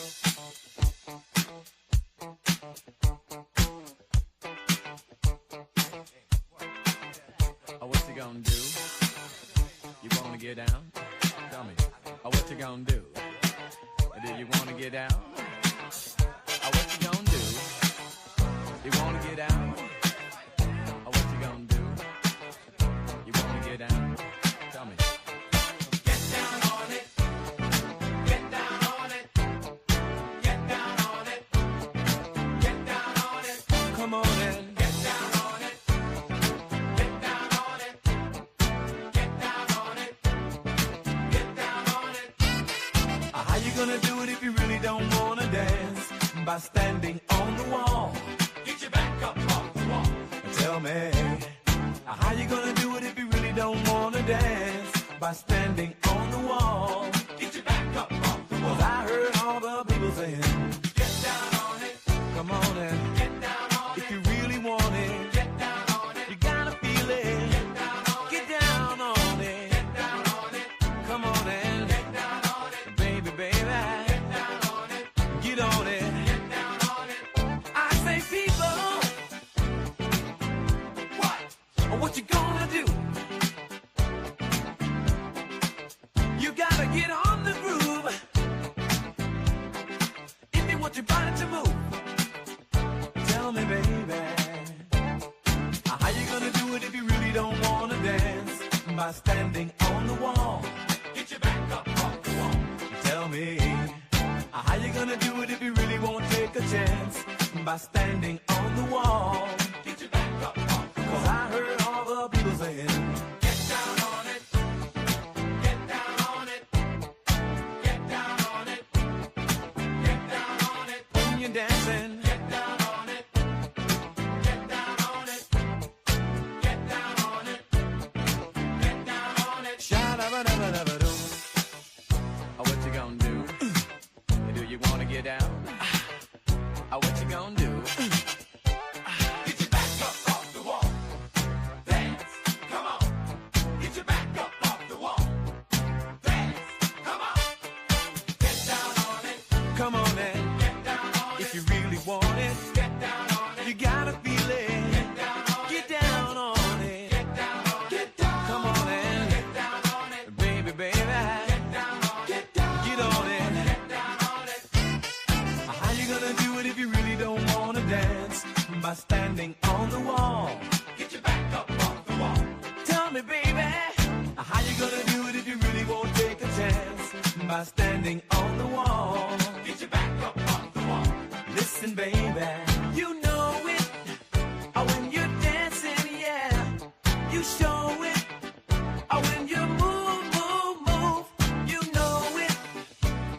Oh, what you gonna do? You wanna get down? Tell me. Oh, what you gonna do? Do you wanna get down? Oh, what you gonna do? You wanna get down? Oh, what you gonna do? You wanna get down? Tell me. Get down on it. Get down on it. Get down on it. Get down on it. Come on in. Get down on it. Get down on it. Get down on it. Get down on it. How you gonna do it if you really don't wanna dance? By standing on the wall. Get your back up off the wall. Tell me, how you gonna do it if you really don't wanna dance? By standing on the wall. Get your back up off the wall. 'Cause I heard all the people saying, get down on it. Come on and get down on it. If you really want it, get down on it. You gotta feel it. Get down on it. Get down on it. Get down on it. Come on and get down on it. Baby, baby. Get down on it. Get on it. Get down on it. I say, people, what you gonna do? You gotta get on the groove if you want your body to move. Tell me, baby, how you gonna do it if you really don't wanna dance? By standing on the wall. Get your back up off the wall. Tell me, how you gonna do it if you really won't take a chance? By standing on the wall. Get your back up off the wall. 'Cause I heard all the people saying, get down on it. Get down on it. Get down on it. Get down on it. When you're dancing, get down on it. Get down on it. Get down on it. Get down on it. Sha-da-ba-da-ba-da-ba-doo. Oh, what you gonna do? Do you wanna get down? Oh, what you gonna do? Get your back up off the wall. Dance, come on. Get your back up off the wall. Dance, come on. Get down on it. Come on and get down on it. If you really want it, get down on it. You gotta feel it. Get down on it. Get down on it. Get down on it. Get down. Come on and get down on it. Baby, baby. Get down on it. Get down. Get on it. Get down on it. How you gonna do it if you really don't wanna dance? By standing on the wall. Get your back up off the wall. Tell me, baby, how you gonna do it if you really won't take a chance? By standing on the wall. Get your back up off the wall. Listen, baby, you know it. Oh, when you're dancing, yeah, you show it. Oh, when you move, move, move, you know it.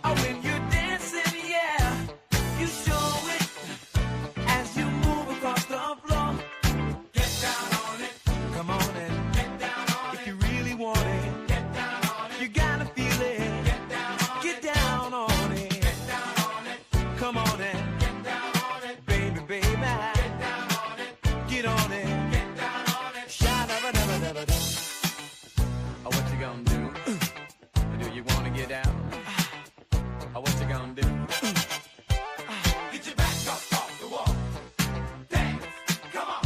Oh, when you're dancing, yeah, you show it. As you move across the floor, get down on it. Come on and get down on it. If you really want it, get down on it. You gotta feel it. Get down on it. Get down on it. Get down on it. Come on and get down on it. Baby, baby. Get down on it. Get on it. Get down on it. Sha-da-ba-da-ba-da-ba-da. Oh, what you gonna do? Do you wanna get down? Oh, what you gonna do? Get your back up off the wall. Dance, come on.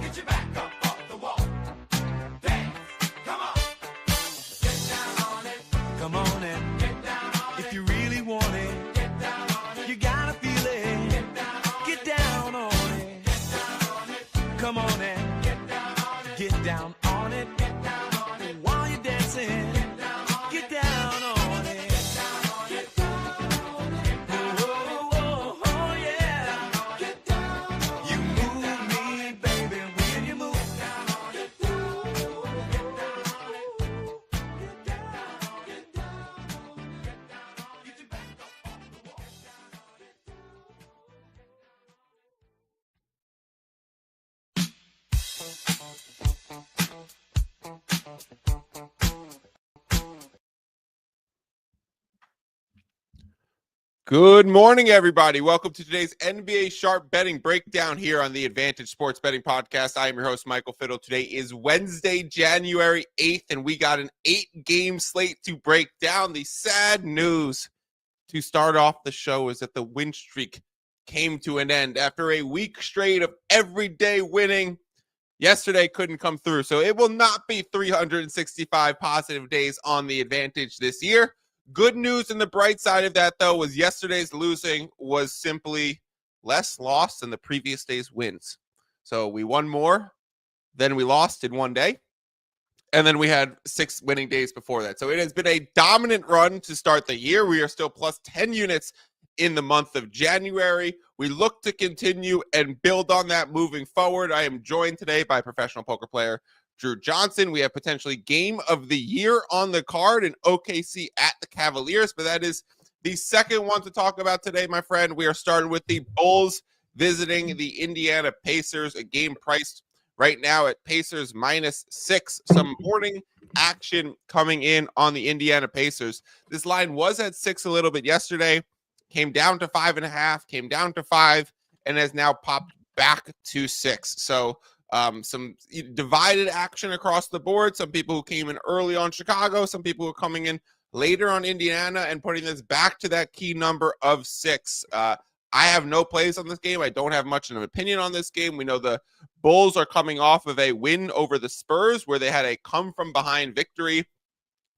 Get your back up off the wall. Dance, come on. Get down on it. Come on and get down on it. If you really want it, get down on it. You gotta feel it. Get down on it. Get down on it. Get down on it. Come on and get down on it. Get down on it. Get down on it. While you're dancing, get down on it. Get down on it. Get down on it. Get down on it. Oh, oh, oh, oh, yeah. Get down on it. You move me, baby, when you move. Get down on it. Get down on it. Get down on it. Get down on it. Get down on it. Get down on it. Get your back up off the wall. Get down on it. Good morning, everybody. Welcome to today's NBA Sharp Betting Breakdown here on the Advantage Sports Betting Podcast. I am your host, Michael Fiddle. Today is Wednesday, January 8th, and we got an 8-game slate to break down. The sad news to start off the show is that the win streak came to an end after a week straight of everyday winning. Yesterday couldn't come through, so it will not be 365 positive days on the advantage this year. Good news in the bright side of that, though, was yesterday's losing was simply less loss than the previous day's wins. So we won more than we lost in one day. And then we had 6 winning days before that. So it has been a dominant run to start the year. We are still plus 10 units in the month of January. We look to continue and build on that moving forward. I am joined today by professional poker player Drew Johnson. We have potentially game of the year on the card in OKC at the Cavaliers, but that is the second one to talk about today, my friend. We are starting with the Bulls visiting the Indiana Pacers, a game priced right now at Pacers -6. Some morning action coming in on the Indiana Pacers. This line was at 6 a little bit yesterday, came down to 5.5, came down to 5, and has now popped back to 6. So some divided action across the board. Some people who came in early on Chicago, some people who are coming in later on Indiana and putting this back to that key number of 6. I have no plays on this game. I don't have much of an opinion on this game. We know the Bulls are coming off of a win over the Spurs where they had a come-from-behind victory.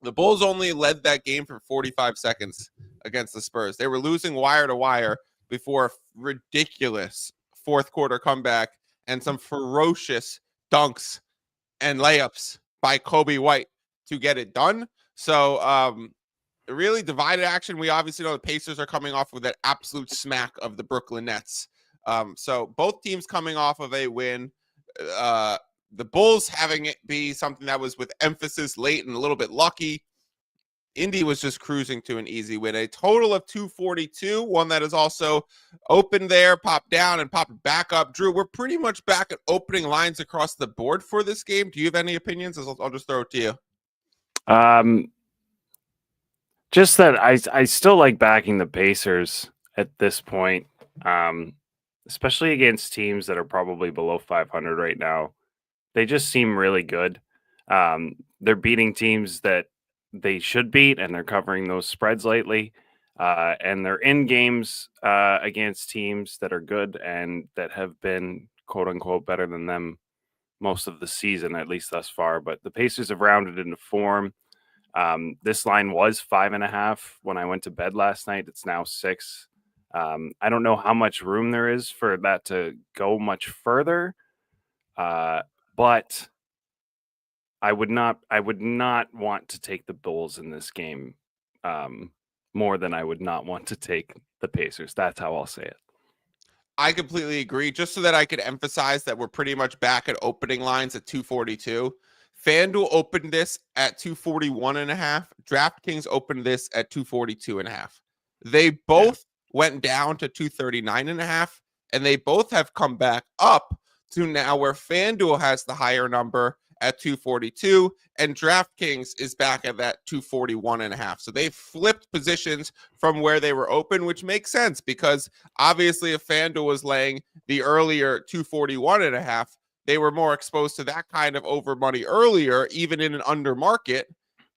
The Bulls only led that game for 45 seconds against the Spurs. They were losing wire to wire before a ridiculous fourth-quarter comeback and some ferocious dunks and layups by Kobe White to get it done. So, really divided action. We obviously know the Pacers are coming off with that absolute smack of the Brooklyn Nets. So both teams coming off of a win. The Bulls having it be something that was with emphasis late and a little bit lucky. Indy was just cruising to an easy win. A total of 242, one that is also open there, popped down and popped back up. Drew, we're pretty much back at opening lines across the board for this game. Do you have any opinions? I'll just throw it to you. Just that I still like backing the Pacers at this point, especially against teams that are probably below 500 right now. They just seem really good. They're beating teams that they should beat, and they're covering those spreads lately. And they're in games against teams that are good and that have been, quote unquote, better than them most of the season, at least thus far. But the Pacers have rounded into form. This line was 5.5 when I went to bed last night. It's now 6. I don't know how much room there is for that to go much further. But I would not want to take the Bulls in this game more than I would not want to take the Pacers. That's how I'll say it. I completely agree. Just so that I could emphasize that we're pretty much back at opening lines at 242. FanDuel opened this at 241.5. DraftKings opened this at 242.5. They both went down to 239.5, and they both have come back up to now where FanDuel has the higher number at 242, and DraftKings is back at that 241.5. So they flipped positions from where they were open, which makes sense because obviously if FanDuel was laying the earlier 241.5, they were more exposed to that kind of over money earlier, even in an under market.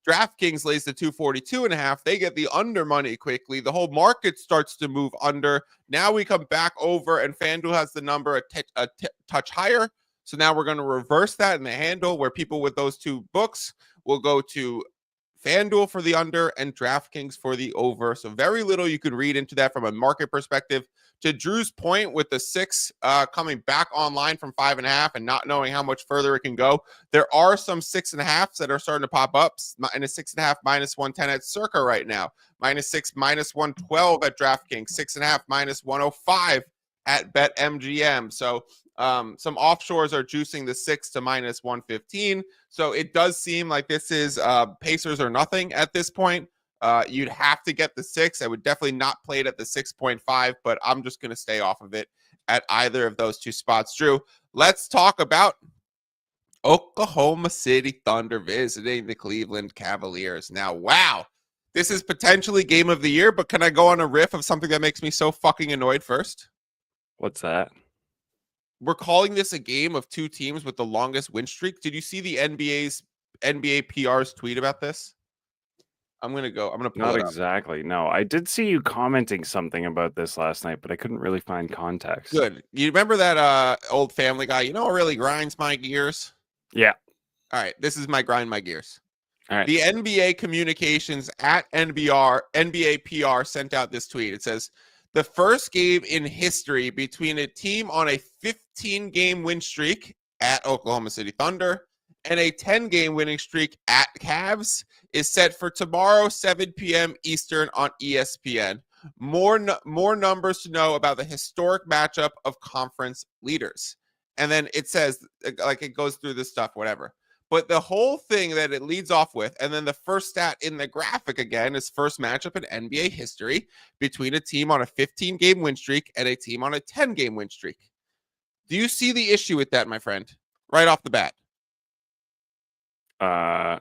DraftKings lays the 242.5. They get the under money quickly. The whole market starts to move under. Now we come back over, and FanDuel has the number a touch higher. So now we're going to reverse that in the handle where people with those two books will go to FanDuel for the under and DraftKings for the over. So very little you could read into that from a market perspective. To Drew's point with the 6 coming back online from 5.5 and not knowing how much further it can go, there are some 6.5s that are starting to pop up. -6.5, -110 at Circa right now. -6, -112 at DraftKings. 6.5, -105 at BetMGM. So some offshores are juicing the 6 to -115. So it does seem like this is Pacers or nothing at this point. You'd have to get the 6. I would definitely not play it at the 6.5, but I'm just going to stay off of it at either of those two spots. Drew, let's talk about Oklahoma City Thunder visiting the Cleveland Cavaliers. Now, wow, this is potentially game of the year, but can I go on a riff of something that makes me so fucking annoyed first? What's that? We're calling this a game of two teams with the longest win streak. Did you see the NBA PR's tweet about this? I'm gonna pull Not it up. exactly. No, I did see you commenting something about this last night, but I couldn't really find context. Good. You remember that old Family Guy? You know what really grinds my gears? Yeah. All right, this is my grind my gears. All right. The NBA communications at NBA PR sent out this tweet. It says, the first game in history between a team on a 15-game win streak at Oklahoma City Thunder and a 10-game winning streak at Cavs is set for tomorrow, 7 p.m. Eastern on ESPN. More numbers to know about the historic matchup of conference leaders. And then it says, like, it goes through this stuff, whatever. But the whole thing that it leads off with, and then the first stat in the graphic again, is first matchup in NBA history between a team on a 15-game win streak and a team on a 10-game win streak. Do you see the issue with that, my friend? Right off the bat. Yeah,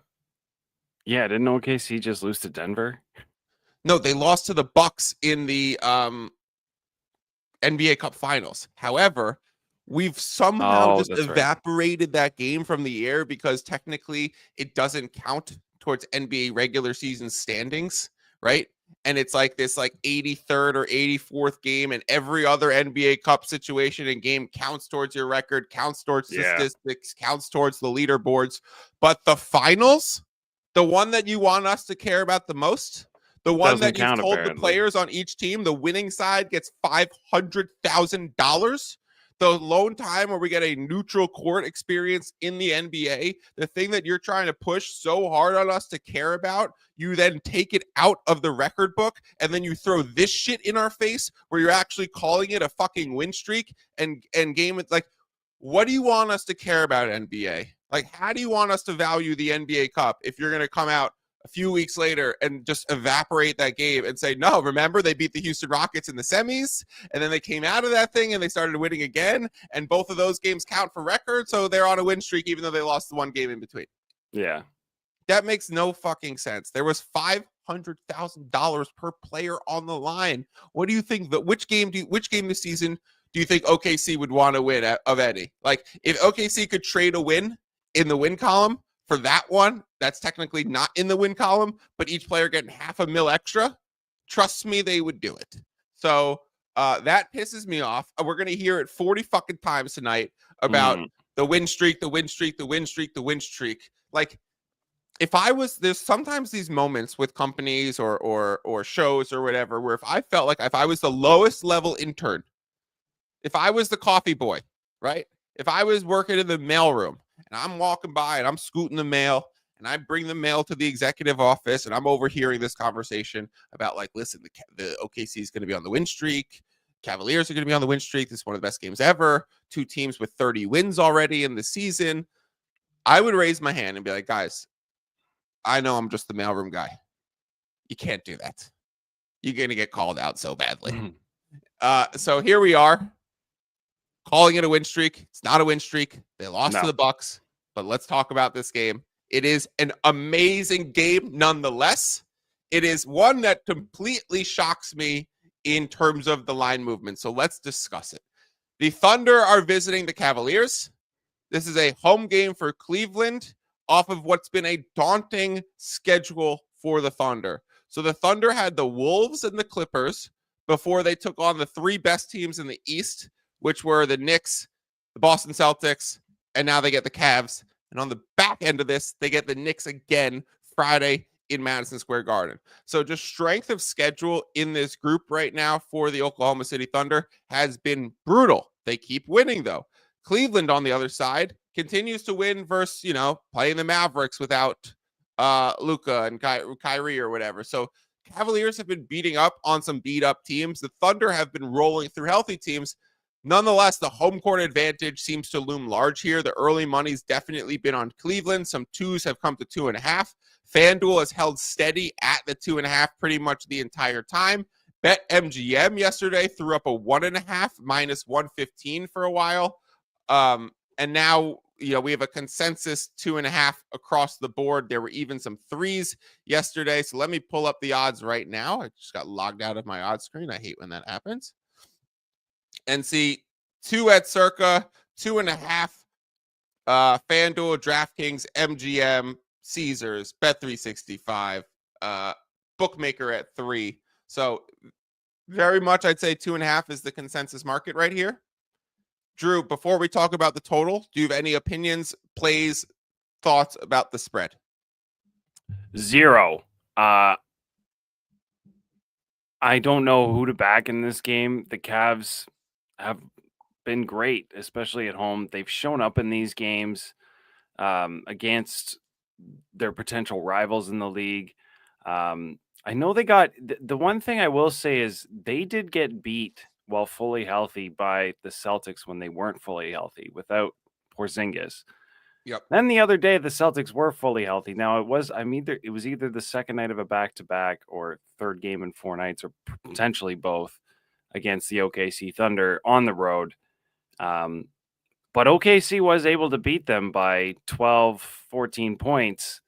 didn't OKC just lose to Denver? No, they lost to the Bucks in the NBA Cup Finals. However, we've somehow just evaporated that game from the air because technically it doesn't count towards NBA regular season standings, right? And it's like this 83rd or 84th game, and every other NBA Cup situation and game counts towards your record, counts towards statistics, counts towards the leaderboards. But the finals, the one that you want us to care about the most, the one that you've told the players on each team, the winning side gets $500,000. The lone time where we get a neutral court experience in the NBA, the thing that you're trying to push so hard on us to care about, you then take it out of the record book, and then you throw this shit in our face where you're actually calling it a fucking win streak and game. It's like, what do you want us to care about, NBA? Like, how do you want us to value the NBA Cup if you're going to come out a few weeks later and just evaporate that game and say, no, remember they beat the Houston Rockets in the semis, and then they came out of that thing and they started winning again, and both of those games count for record, so they're on a win streak even though they lost the one game in between. Yeah. That makes no fucking sense. There was $500,000 per player on the line. What do you think which game this season do you think OKC would want to win of any? Like, if OKC could trade a win in the win column for that one, that's technically not in the win column, but each player getting $500,000 extra, trust me, they would do it. So that pisses me off. We're going to hear it 40 fucking times tonight about the win streak, the win streak, the win streak, the win streak. Like, there's sometimes these moments with companies or shows or whatever, where if I felt like if I was the lowest level intern, if I was the coffee boy, right? If I was working in the mailroom, and I'm walking by and I'm scooting the mail and I bring the mail to the executive office and I'm overhearing this conversation about, like, listen, the OKC is going to be on the win streak. Cavaliers are going to be on the win streak. This is one of the best games ever. 2 teams with 30 wins already in the season. I would raise my hand and be like, guys, I know I'm just the mailroom guy. You can't do that. You're going to get called out so badly. So here we are, calling it a win streak. It's not a win streak. They lost to the Bucks, but let's talk about this game. It is an amazing game nonetheless. It is one that completely shocks me in terms of the line movement. So let's discuss it. The Thunder are visiting the Cavaliers. This is a home game for Cleveland off of what's been a daunting schedule for the Thunder. So the Thunder had the Wolves and the Clippers before they took on the 3 best teams in the East, which were the Knicks, the Boston Celtics, and now they get the Cavs. And on the back end of this, they get the Knicks again Friday in Madison Square Garden. So just strength of schedule in this group right now for the Oklahoma City Thunder has been brutal. They keep winning, though. Cleveland, on the other side, continues to win versus, playing the Mavericks without Luka and Kyrie or whatever. So Cavaliers have been beating up on some beat-up teams. The Thunder have been rolling through healthy teams. Nonetheless, the home court advantage seems to loom large here. The early money's definitely been on Cleveland. Some 2s have come to 2.5. FanDuel has held steady at the 2.5 pretty much the entire time. BetMGM yesterday threw up a 1.5 minus 115 for a while. And now, we have a consensus 2.5 across the board. There were even some 3s yesterday. So let me pull up the odds right now. I just got logged out of my odds screen. I hate when that happens. And see 2 at Circa, 2.5, FanDuel, DraftKings, MGM, Caesars, Bet365, bookmaker at 3. So very much, I'd say 2.5 is the consensus market right here. Drew, before we talk about the total, do you have any opinions, plays, thoughts about the spread? 0. I don't know who to back in this game. The Cavs have been great, especially at home. They've shown up in these games against their potential rivals in the league. I know they got the one thing I will say is they did get beat while fully healthy by the Celtics when they weren't fully healthy without Porzingis. Yep. Then the other day the Celtics were fully healthy. Now it was either the second night of a back-to-back or third game in 4 nights or potentially both against the OKC Thunder on the road. But OKC was able to beat them by 12, 14 points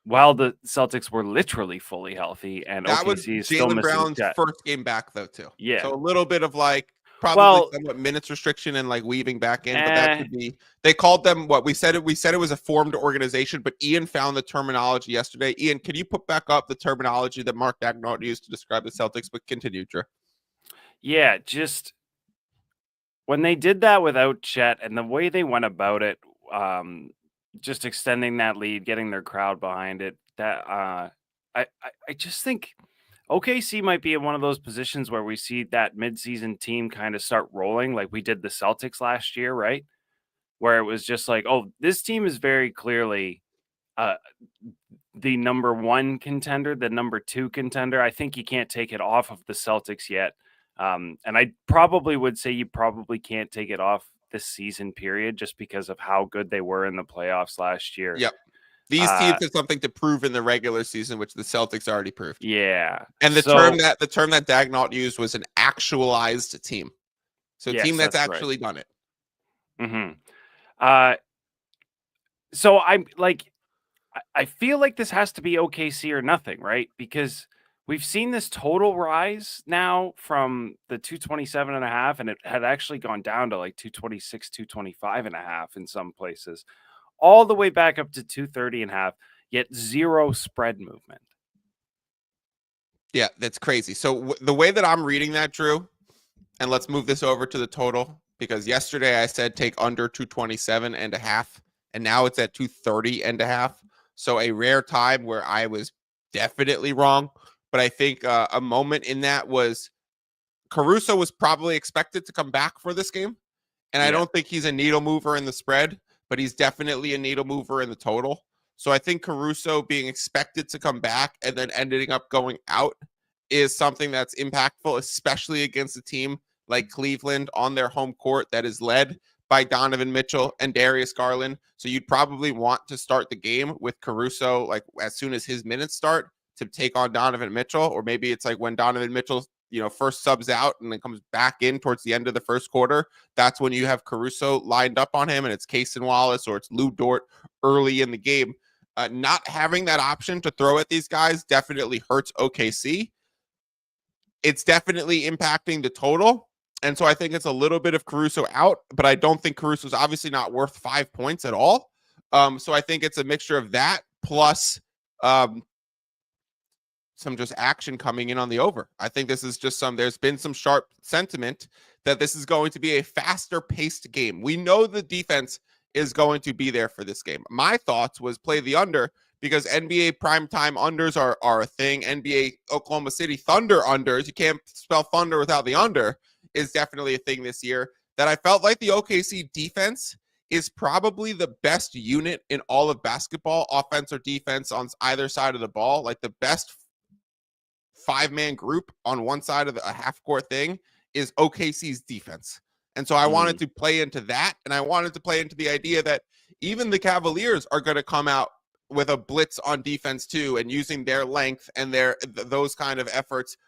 while the Celtics were literally fully healthy, and that OKC was is still Jaylen missing Brown's Chet. first game back, though, too. Yeah. So a little bit of probably somewhat minutes restriction and weaving back in, but that could be. They called them what we said. We said it was a formed organization, but Ian found the terminology yesterday. Ian, can you put back up the terminology that Mark Dagnall used to describe the Celtics? But continue, Drew. Yeah, just when they did that without Chet and the way they went about it, just extending that lead, getting their crowd behind it, that I just think OKC might be in one of those positions where we see that midseason team kind of start rolling like we did the Celtics last year, right? Where it was just like, oh, this team is very clearly the number 1 contender, the number 2 contender. I think you can't take it off of the Celtics yet. And I probably would say you probably can't take it off this season period just because of how good they were in the playoffs last year. Yep. These teams have something to prove in the regular season, which the Celtics already proved. Yeah. And the term that Dagnall used was an actualized team. So a team that's actually done it. Mm-hmm. So I'm like, I feel like this has to be OKC or nothing, right? Because we've seen this total rise now from the 227.5, and it had actually gone down to 226, 225.5 in some places, all the way back up to 230.5, yet 0 spread movement. Yeah, that's crazy. So the way that I'm reading that, Drew, and let's move this over to the total, because yesterday I said take under 227.5, and now it's at 230.5. So a rare time where I was definitely wrong. But I think a moment in that was Caruso was probably expected to come back for this game. And I don't think he's a needle mover in the spread, but he's definitely a needle mover in the total. So I think Caruso being expected to come back and then ending up going out is something that's impactful, especially against a team like Cleveland on their home court that is led by Donovan Mitchell and Darius Garland. So you'd probably want to start the game with Caruso as soon as his minutes start to take on Donovan Mitchell, or maybe it's when Donovan Mitchell, first subs out and then comes back in towards the end of the first quarter. That's when you have Caruso lined up on him, and it's Cason Wallace or it's Lou Dort early in the game. Not having that option to throw at these guys definitely hurts OKC. It's definitely impacting the total. And so I think it's a little bit of Caruso out, but I don't think Caruso's obviously not worth 5 points at all. So I think it's a mixture of that plus some just action coming in on the over. I think this is just there's been some sharp sentiment that this is going to be a faster paced game. We know the defense is going to be there for this game. My thoughts was play the under because NBA primetime unders are a thing. NBA Oklahoma City Thunder unders, you can't spell thunder without the under, is definitely a thing this year. That I felt like the OKC defense is probably the best unit in all of basketball, offense or defense on either side of the ball. The best 5-man group on one side of a half-court thing is OKC's defense. And so I wanted to play into that, and I wanted to play into the idea that even the Cavaliers are going to come out with a blitz on defense too, and using their length and those kind of efforts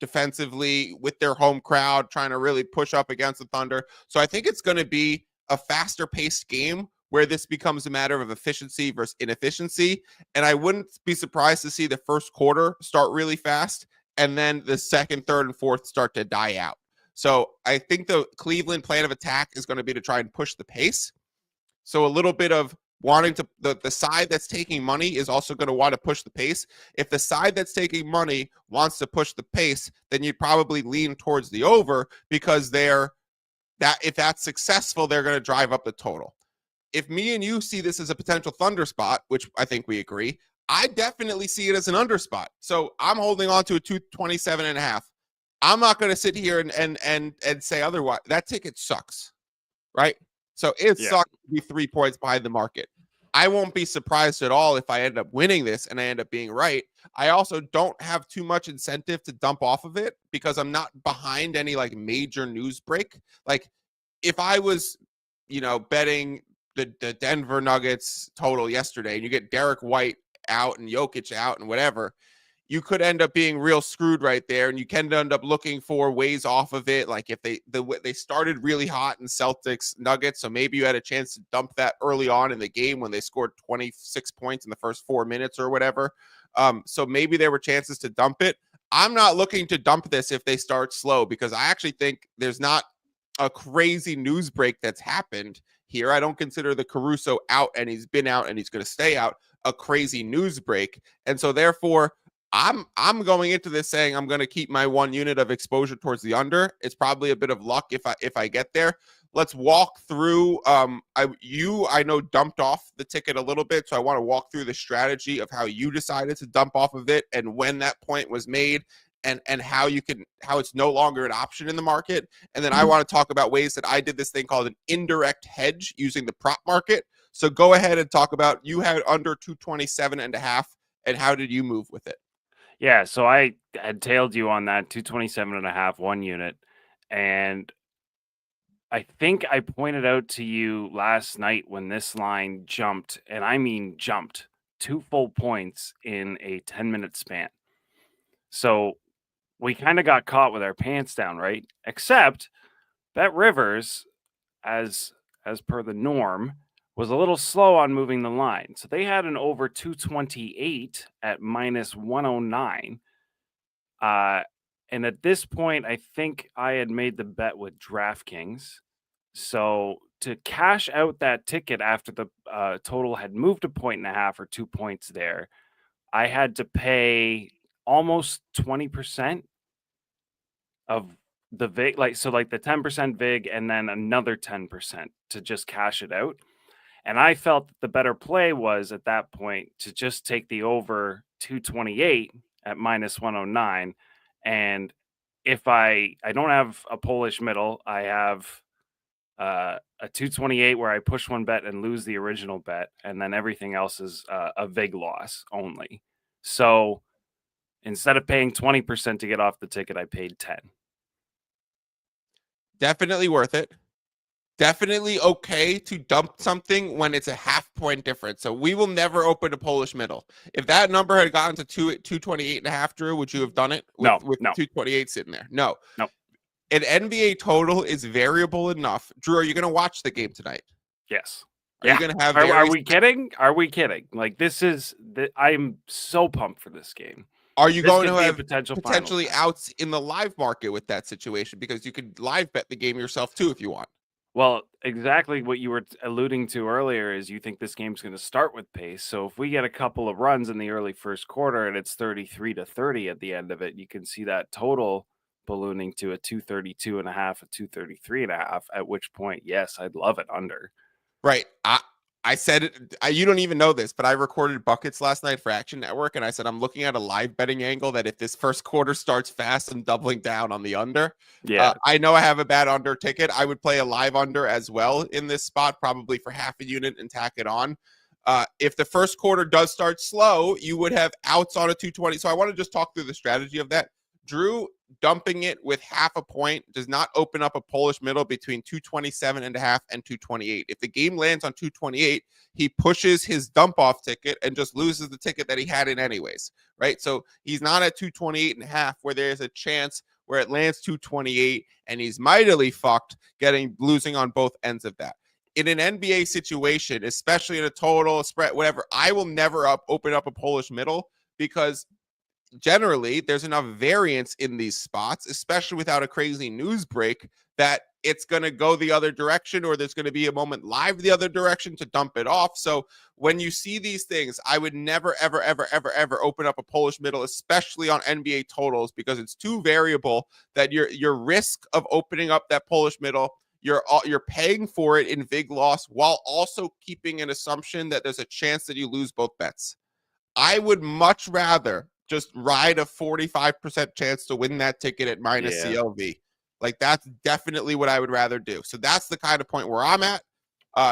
defensively with their home crowd, trying to really push up against the Thunder. So I think it's going to be a faster paced game where this becomes a matter of efficiency versus inefficiency. And I wouldn't be surprised to see the first quarter start really fast and then the second, third, and fourth start to die out. So I think the Cleveland plan of attack is going to be to try and push the pace. So a little bit of wanting to the side that's taking money is also going to want to push the pace. If the side that's taking money wants to push the pace, then you'd probably lean towards the over because if that's successful, they're going to drive up the total. If me and you see this as a potential thunder spot, which I think we agree, I definitely see it as an under spot. So I'm holding on to a 227.5. I'm not going to sit here and say otherwise. That ticket sucks, right? So it sucks to be 3 points behind the market. I won't be surprised at all if I end up winning this and I end up being right. I also don't have too much incentive to dump off of it because I'm not behind any like major news break. Like if I was, betting the Denver Nuggets total yesterday and you get Derek White out and Jokic out and whatever, you could end up being real screwed right there, and you can end up looking for ways off of it. Like if they started really hot in Celtics Nuggets, so maybe you had a chance to dump that early on in the game when they scored 26 points in the first 4 minutes or whatever. So maybe there were chances to dump it. I'm not looking to dump this if they start slow because I actually think there's not a crazy news break that's happened here. I don't consider the Caruso out and he's been out and he's going to stay out a crazy news break, and so therefore. I'm going into this saying I'm going to keep my 1 unit of exposure towards the under. It's probably a bit of luck if I get there. Let's walk through. I know dumped off the ticket a little bit, so I want to walk through the strategy of how you decided to dump off of it and when that point was made, and how it's no longer an option in the market. And then I want to talk about ways that I did this thing called an indirect hedge using the prop market. So go ahead and talk about you had under 227.5 and how did you move with it? Yeah, so I had tailed you on that 227.5, 1 unit. And I think I pointed out to you last night when this line jumped, and I mean jumped, 2 full points in a 10-minute span. So we kind of got caught with our pants down, right? Except Bet Rivers, as per the norm, was a little slow on moving the line. So they had an over 228 at minus 109. And at this point, I think I had made the bet with DraftKings. So to cash out that ticket after the total had moved 1.5 or 2 points there, I had to pay almost 20% of the VIG, like the 10% VIG and then another 10% to just cash it out. And I felt that the better play was at that point to just take the over 228 at minus 109. And if I don't have a Polish middle, I have a 228 where I push one bet and lose the original bet. And then everything else is a VIG loss only. So instead of paying 20% to get off the ticket, I paid 10. Definitely worth it. Definitely okay to dump something when it's a half-point difference. So we will never open a Polish middle. If that number had gotten to 228.5, Drew, would you have done it with 228 sitting there? No. An NBA total is variable enough. Drew, are you going to watch the game tonight? Yes. Are you going to have? Are we kidding? Are we kidding? Like I'm so pumped for this game. Are you going to have potentially outs in the live market with that situation? Because you could live bet the game yourself too if you want. Well, exactly what you were alluding to earlier is you think this game's going to start with pace. So if we get a couple of runs in the early first quarter and it's 33-30 at the end of it, you can see that total ballooning to a 232.5, a 233.5, at which point, yes, I'd love it under. Right. I said it. You don't even know this, but I recorded buckets last night for Action Network, and I said I'm looking at a live betting angle that if this first quarter starts fast, I'm doubling down on the under. Yeah, I know I have a bad under ticket. I would play a live under as well in this spot, probably for half a unit and tack it on. If the first quarter does start slow, you would have outs on a 220. So I want to just talk through the strategy of that. Drew dumping it with half a point does not open up a Polish middle between 227.5 and 228. If the game lands on 228, he pushes his dump off ticket and just loses the ticket that he had in anyways, right? So he's not at 228.5 where there's a chance where it lands 228 and he's mightily fucked losing on both ends of that. In an NBA situation, especially in a total spread, whatever, I will never open up a Polish middle because generally there's enough variance in these spots, especially without a crazy news break, that it's going to go the other direction, or there's going to be a moment live the other direction to dump it off. So when you see these things, I would never, ever, ever, ever, ever open up a Polish middle, especially on NBA totals, because it's too variable that your risk of opening up that Polish middle, you're paying for it in vig loss while also keeping an assumption that there's a chance that you lose both bets. I would much rather just ride a 45% chance to win that ticket at minus CLV. Like, that's definitely what I would rather do. So that's the kind of point where I'm at,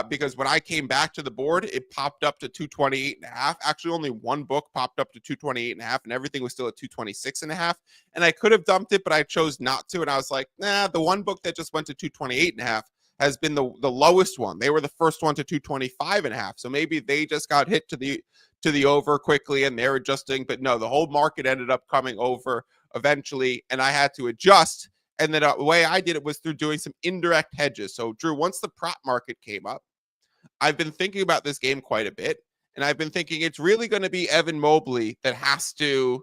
because when I came back to the board, it popped up to 228.5. Actually, only one book popped up to 228.5, and everything was still at 226.5. And I could have dumped it, but I chose not to. And I was like, nah, the one book that just went to 228.5 has been the lowest one. They were the first one to 225.5. So maybe they just got hit to the over quickly and they're adjusting. But no, the whole market ended up coming over eventually, and I had to adjust. And then the way I did it was through doing some indirect hedges. So, Drew, once the prop market came up, I've been thinking about this game quite a bit. And I've been thinking it's really going to be Evan Mobley that has to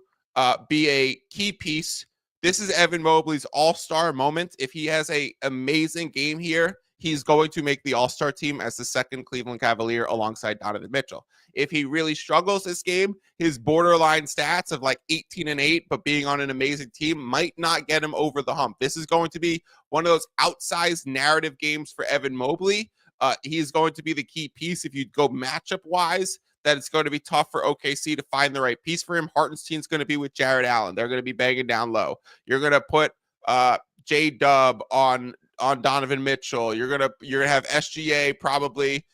be a key piece. This is Evan Mobley's all-star moment. If he has an amazing game here, he's going to make the all-star team as the second Cleveland Cavalier alongside Donovan Mitchell. If he really struggles this game, his borderline stats of like 18-8, but being on an amazing team might not get him over the hump. This is going to be one of those outsized narrative games for Evan Mobley. He's going to be the key piece. If you go matchup-wise, that it's going to be tough for OKC to find the right piece for him. Hartenstein's going to be with Jared Allen. They're going to be banging down low. You're going to put J-Dub on Donovan Mitchell. You're gonna have SGA probably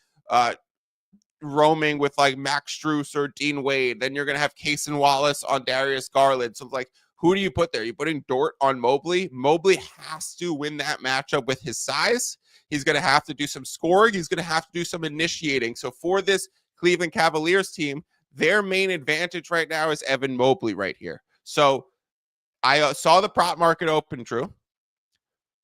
roaming with like Max Strus or Dean Wade. Then you're gonna have Cason Wallace on Darius Garland. So like, who do you put there? You're putting Dort on Mobley. Mobley has to win that matchup with his size. He's gonna have to do some scoring. He's gonna have to do some initiating. So for this Cleveland Cavaliers team, their main advantage right now is Evan Mobley right here. So I saw the prop market open, Drew.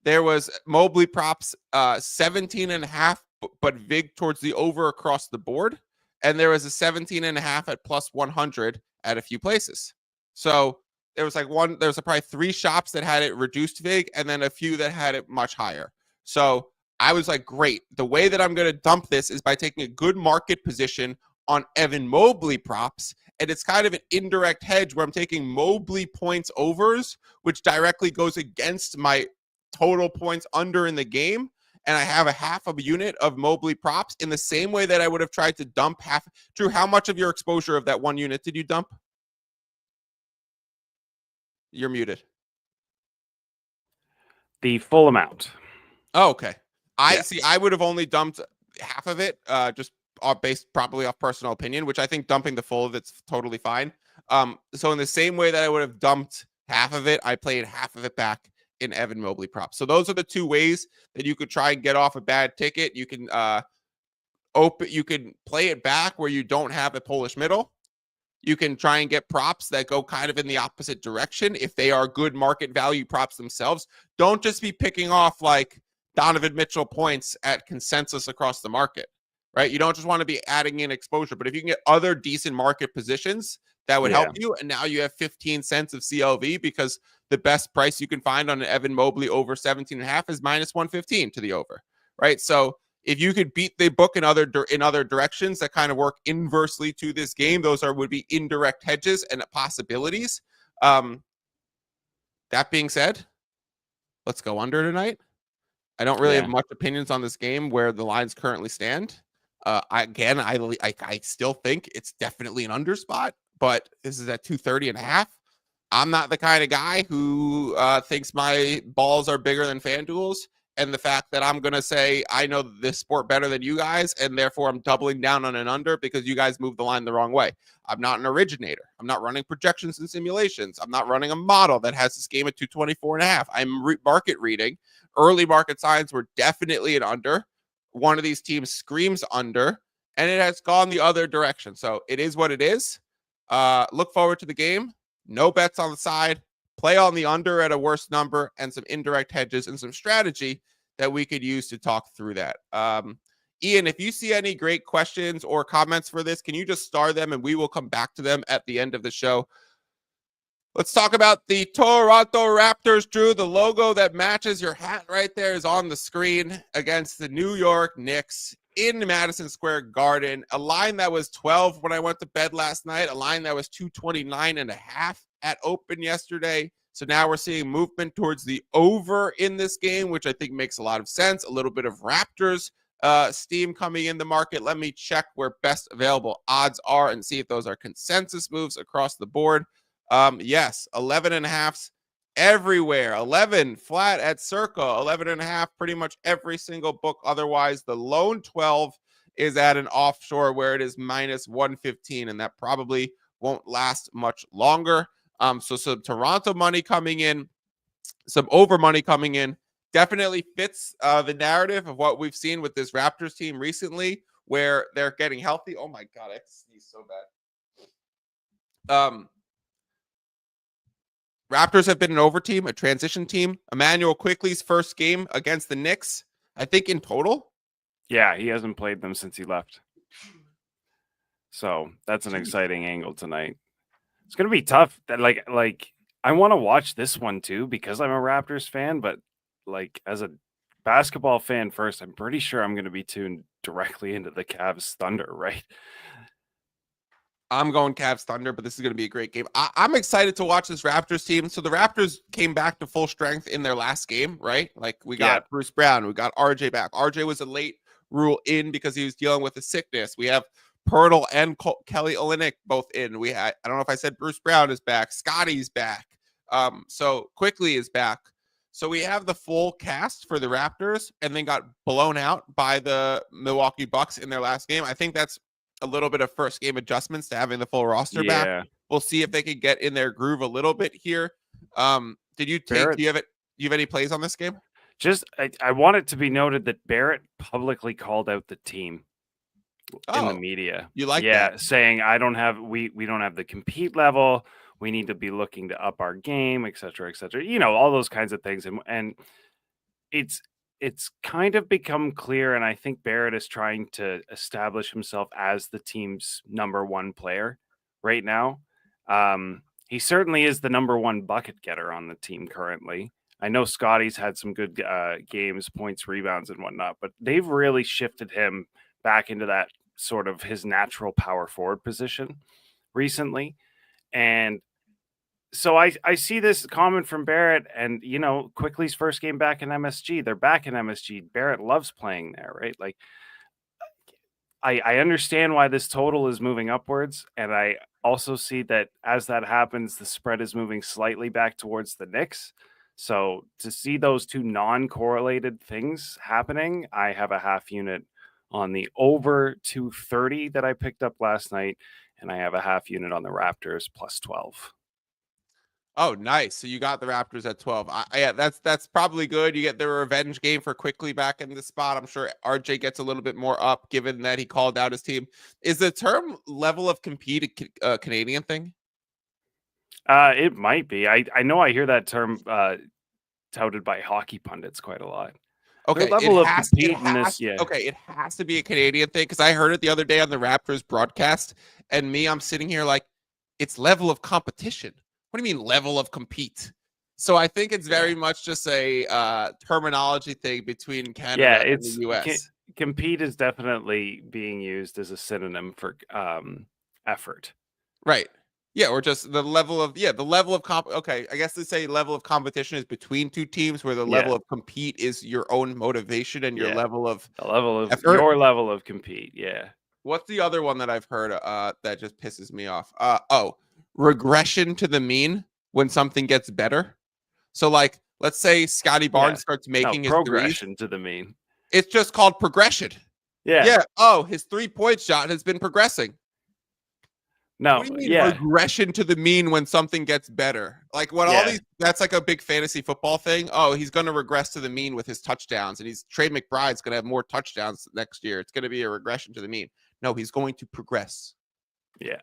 There was Mobley props 17.5, but vig towards the over across the board. And there was a 17.5 at plus 100 at a few places. So there was probably 3 shops that had it reduced vig, and then a few that had it much higher. So I was like, great. The way that I'm going to dump this is by taking a good market position on Evan Mobley props. And it's kind of an indirect hedge where I'm taking Mobley points overs, which directly goes against my total points under in the game, and I have a half of a unit of Mobley props in the same way that I would have tried to dump half. Drew, how much of your exposure of that one unit did you dump? You're muted. The full amount. Oh, okay. I would have only dumped half of it, just based probably off personal opinion, which I think dumping the full of it's totally fine. So in the same way that I would have dumped half of it, I played half of it back in Evan Mobley props. So those are the 2 ways that you could try and get off a bad ticket. You can you can play it back where you don't have a Polish middle. You can try and get props that go kind of in the opposite direction if they are good market value props themselves. Don't just be picking off like Donovan Mitchell points at consensus across the market, right? You don't just want to be adding in exposure, but if you can get other decent market positions, that would help you. And now you have 15 cents of CLV because the best price you can find on an Evan Mobley over 17.5 is minus 115 to the over, right? So if you could beat the book in other directions that kind of work inversely to this game, those would be indirect hedges and possibilities. That being said, let's go under tonight. I don't really have much opinions on this game where the lines currently stand. I still think it's definitely an under spot, but this is at 230.5. I'm not the kind of guy who thinks my balls are bigger than FanDuel's. And the fact that I'm going to say I know this sport better than you guys, and therefore I'm doubling down on an under because you guys moved the line the wrong way. I'm not an originator. I'm not running projections and simulations. I'm not running a model that has this game at 224.5. I'm market reading. Early market signs were definitely an under. One of these teams screams under, and it has gone the other direction. So it is what it is. Look forward to the game. No bets on the side. Play on the under at a worse number and some indirect hedges and some strategy that we could use to talk through that. Ian, if you see any great questions or comments for this, can you just star them and we will come back to them at the end of the show? Let's talk about the Toronto Raptors, Drew. The logo that matches your hat right there is on the screen against the New York Knicks in Madison Square Garden. A line that was 12 when I went to bed last night, a line that was 229.5 at open yesterday. So now we're seeing movement towards the over in this game, which I think makes a lot of sense. A little bit of Raptors steam coming in the market. Let me check where best available odds are and see if those are consensus moves across the board. Yes, 11.5s everywhere. 11 flat at Circa, 11.5 pretty much every single book. Otherwise, the lone 12 is at an offshore where it is minus 115, and that probably won't last much longer. So some Toronto money coming in, some over money coming in. Definitely fits the narrative of what we've seen with this Raptors team recently, where they're getting healthy. Oh my God, I sneeze so bad. Raptors have been an over team, a transition team. Emmanuel Quickley's first game against the Knicks, I think in total. Yeah, he hasn't played them since he left. So that's an exciting angle tonight. It's gonna be tough. That like I want to watch this one too because I'm a Raptors fan, but like as a basketball fan first, I'm pretty sure I'm gonna be tuned directly into the Cavs Thunder, right? I'm going Cavs Thunder, but this is going to be a great game. I'm excited to watch this Raptors team. So the Raptors came back to full strength in their last game, right? Like we got Bruce Brown, we got RJ back. RJ was a late rule in because he was dealing with a sickness. We have Pirtle and Kelly Olynyk both in. I don't know if I said Bruce Brown is back. Scotty's back. So Quickly is back. So we have the full cast for the Raptors and then got blown out by the Milwaukee Bucks in their last game. I think that's a little bit of first game adjustments to having the full roster back. We'll see if they can get in their groove a little bit here. Did you take, do you have any plays on this game? Just, I want it to be noted that Barrett publicly called out the team in the media. You like that? Saying we don't have the compete level. We need to be looking to up our game, et cetera, you know, all those kinds of things. And it's kind of become clear, and I think Barrett is trying to establish himself as the team's number one player right now. He certainly is the number one bucket getter on the team currently. I know Scotty's had some good games, points, rebounds, and whatnot, but they've really shifted him back into that sort of his natural power forward position recently. And so I see this comment from Barrett, and you know, Quickly's first game back in MSG. They're back in MSG. Barrett loves playing there, right? Like, I understand why this total is moving upwards, and I also see that as that happens, the spread is moving slightly back towards the Knicks. So to see those two non-correlated things happening, I have a half unit on the over 230 that I picked up last night, and I have a half unit on the Raptors plus 12. Oh, nice. So you got the Raptors at 12. Yeah, that's probably good. You get the revenge game for Quickly back in the spot. I'm sure RJ gets a little bit more up given that he called out his team. Is the term level of compete a Canadian thing? It might be. I know I hear that term touted by hockey pundits quite a lot. Okay, Okay, it has to be a Canadian thing because I heard it the other day on the Raptors broadcast, and I'm sitting here like, it's level of competition. What do you mean level of compete? So I think it's very much just a terminology thing between Canada and the US. Compete is definitely being used as a synonym for effort. Right. Yeah, or just the level of okay, I guess they say level of competition is between two teams where the level of compete is your own motivation and your level of effort. Your level of compete, yeah. What's the other one that I've heard that just pisses me off? Regression to the mean when something gets better. So like let's say Scotty Barnes starts making his progression threes. to the mean. It's just called progression. Yeah. Oh, his 3-point shot has been progressing. No, what do you mean regression to the mean when something gets better? Like what all these, that's like a big fantasy football thing. Oh, he's going to regress to the mean with his touchdowns, and Trey McBride's going to have more touchdowns next year. It's going to be a regression to the mean. No, he's going to progress. Yeah.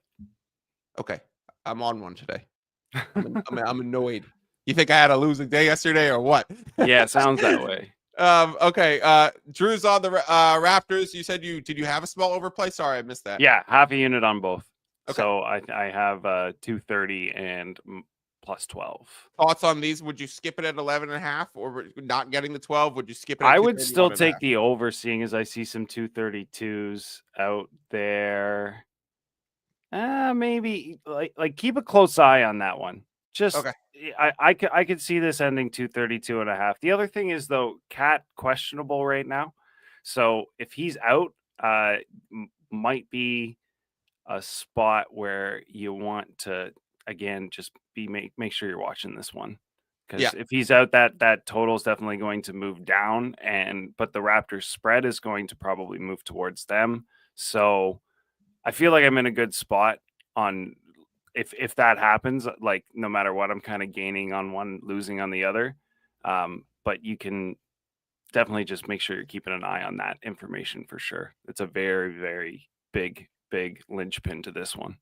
Okay. I'm on one today. I'm annoyed. You think I had a losing day yesterday or what? Yeah, it sounds that way. Okay. Drew's on the Raptors. You said did you have a small overplay? Sorry, I missed that. Yeah, half a unit on both. Okay. So I have 230 and plus 12. Thoughts on these? Would you skip it at 11.5 or not getting the 12? Would you skip it at I would still 231.5? take the over, seeing as I see some 232s out there. Maybe like keep a close eye on that one. Just Okay. I could see this ending 232.5. The other thing is, though, Cat questionable right now. So if he's out, might be a spot where you want to, again, just make sure you're watching this one. Because if he's out, that total is definitely going to move down, but the Raptors spread is going to probably move towards them. So I feel like I'm in a good spot on if that happens. Like, no matter what, I'm kind of gaining on one, losing on the other. But you can definitely just make sure you're keeping an eye on that information for sure. It's a very, very big linchpin to this one.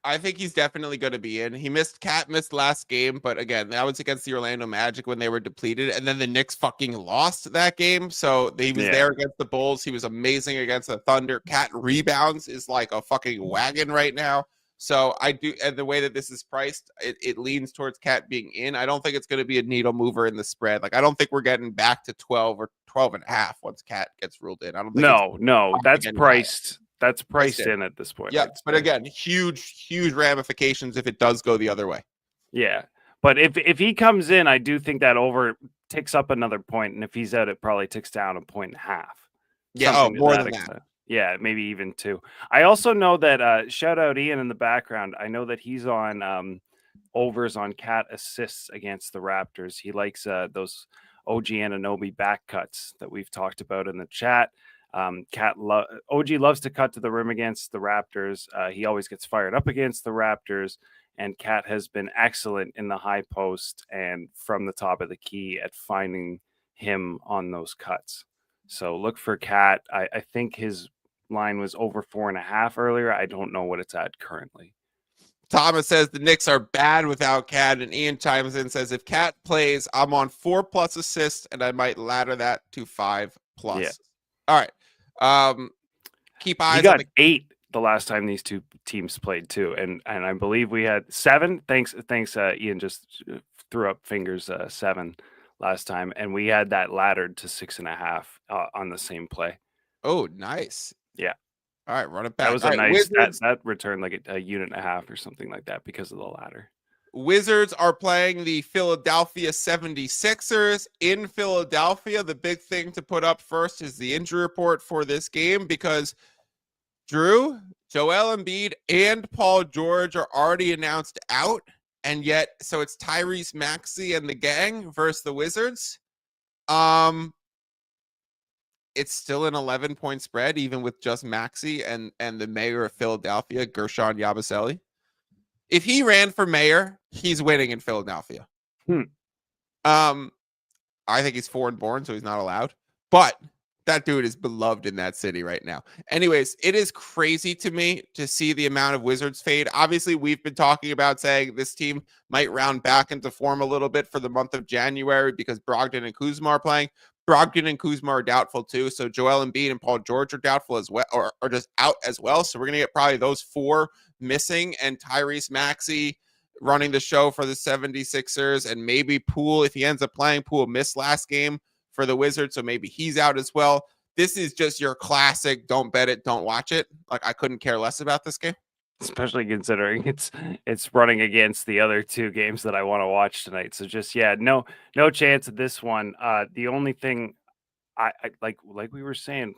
I think he's definitely going to be in. Cat missed last game, but again, that was against the Orlando Magic when they were depleted, and then the Knicks fucking lost that game. So he was there against the Bulls. He was amazing against the Thunder. Cat rebounds is like a fucking wagon right now. So I do, and the way that this is priced, it leans towards Cat being in. I don't think it's going to be a needle mover in the spread. Like, I don't think we're getting back to 12 or 12.5 once Cat gets ruled in. I don't think. No, that's priced. That's priced in at this point. Yeah, but again, huge ramifications if it does go the other way. Yeah, but if he comes in, I do think that over ticks up another point, and if he's out, it probably ticks down 1.5 points. Yeah, more than that. Yeah, maybe even 2. I also know that shout out Ian in the background. I know that he's on overs on Cat assists against the Raptors. He likes those OG Anunoby back cuts that we've talked about in the chat. OG loves to cut to the rim against the Raptors. He always gets fired up against the Raptors, and Cat has been excellent in the high post and from the top of the key at finding him on those cuts. So look for Cat. I think his line was over 4.5 earlier. I don't know what it's at currently. Thomas says the Knicks are bad without Cat, and Ian chimes in, says if Cat plays, I'm on 4+ assists, and I might ladder that to 5+. Yeah. All right. Keep eyes. He got 8 the last time these two teams played too, and I believe we had 7. Thanks. Ian just threw up fingers. 7 last time, and we had that laddered to 6.5 on the same play. Oh, nice. Yeah. All right, run it back. That was a nice. That returned like a unit and a half or something like that because of the ladder. Wizards are playing the Philadelphia 76ers in Philadelphia. The big thing to put up first is the injury report for this game, because Drew, Joel Embiid, and Paul George are already announced out. And yet, so it's Tyrese Maxey and the gang versus the Wizards. It's still an 11-point spread, even with just Maxey and the mayor of Philadelphia, Gershon Yabusele. If he ran for mayor, he's winning in Philadelphia. I think he's foreign born, so he's not allowed. But that dude is beloved in that city right now. Anyways, it is crazy to me to see the amount of Wizards fade. Obviously, we've been talking about saying this team might round back into form a little bit for the month of January because Brogdon and Kuzma are playing. Brogdon and Kuzma are doubtful too. So Joel Embiid and Paul George are doubtful as well, or just out as well. So we're going to get probably those 4 missing, and Tyrese Maxey running the show for the 76ers, and maybe Poole, if he ends up playing. Poole missed last game for the Wizards, so maybe he's out as well. This is just your classic don't bet it, don't watch it. Like, I couldn't care less about this game. Especially considering it's running against the other 2 games that I want to watch tonight. So just, no chance of this one. The only thing I like we were saying,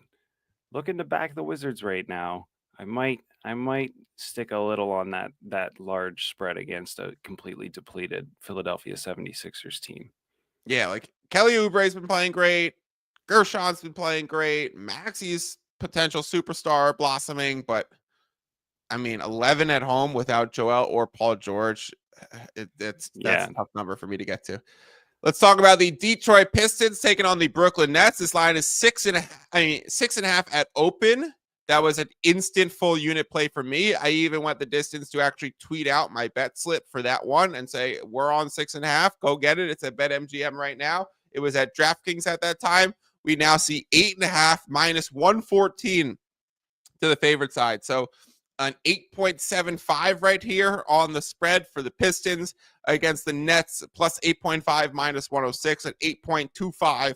looking to back the Wizards right now, I might stick a little on that large spread against a completely depleted Philadelphia 76ers team. Yeah, like Kelly Oubre's been playing great. Gershon's been playing great. Maxey's potential superstar blossoming, but I mean, 11 at home without Joel or Paul George, that's a tough number for me to get to. Let's talk about the Detroit Pistons taking on the Brooklyn Nets. This line is 6.5 at open. That was an instant full unit play for me. I even went the distance to actually tweet out my bet slip for that one and say, we're on 6.5. Go get it. It's at BetMGM right now. It was at DraftKings at that time. We now see 8.5 minus 114 to the favorite side. So an 8.75 right here on the spread for the Pistons against the Nets, plus 8.5 minus 106, and 8.25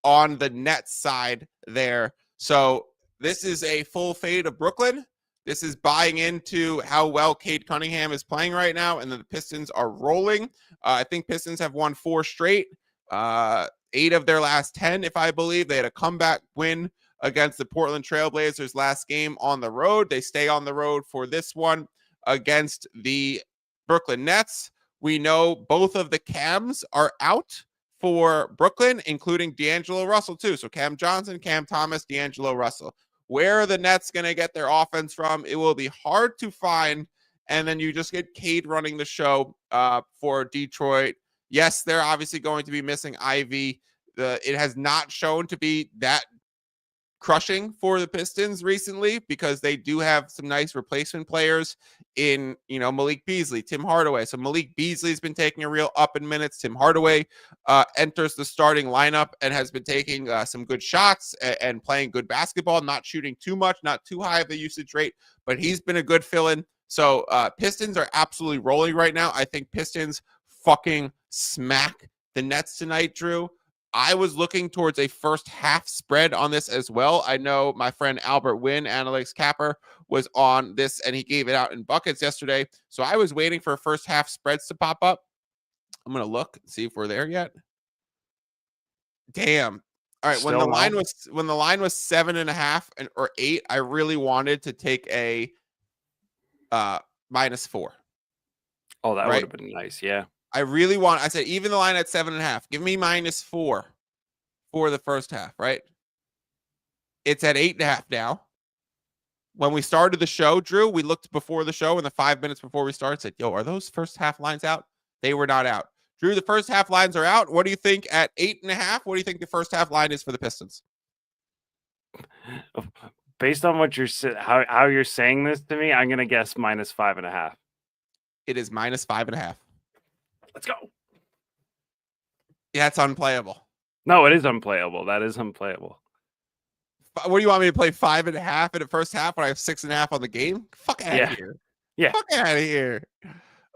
on the Nets side there. So this is a full fade of Brooklyn. This is buying into how well Cade Cunningham is playing right now, and the Pistons are rolling. I think Pistons have won 4 straight, 8 of their last 10, if I believe. They had a comeback win against the Portland Trailblazers last game on the road. They stay on the road for this one against the Brooklyn Nets. We know both of the Cams are out for Brooklyn, including D'Angelo Russell too. So Cam Johnson, Cam Thomas, D'Angelo Russell. Where are the Nets going to get their offense from? It will be hard to find. And then you just get Cade running the show for Detroit. Yes, they're obviously going to be missing Ivy. It has not shown to be that crushing for the Pistons recently, because they do have some nice replacement players in, Malik Beasley, Tim Hardaway. So Malik Beasley's been taking a real up in minutes. Tim Hardaway enters the starting lineup and has been taking some good shots and playing good basketball, not shooting too much, not too high of a usage rate, but he's been a good fill-in. So Pistons are absolutely rolling right now. I think Pistons fucking smack the Nets tonight, Drew. I was looking towards a first half spread on this as well. I know my friend Albert Wynn, Analytics Capper, was on this and he gave it out in buckets yesterday. So I was waiting for first half spreads to pop up. I'm going to look and see if we're there yet. Damn. All right. When the line was 7.5 or 8, I really wanted to take a -4. Oh, that would have been nice. Yeah. I said, even the line at 7.5, give me -4 for the first half, right? It's at 8.5 now. When we started the show, Drew, we looked before the show in the 5 minutes before we started, said, yo, are those first half lines out? They were not out. Drew, the first half lines are out. What do you think at 8.5? What do you think the first half line is for the Pistons? Based on what how you're saying this to me, I'm going to guess -5.5. It is -5.5. Let's go. Yeah, it's unplayable. No, it is unplayable. That is unplayable. What do you want me to play 5.5 in the first half when I have 6.5 on the game? Fuck out of here. Yeah. Fuck out of here.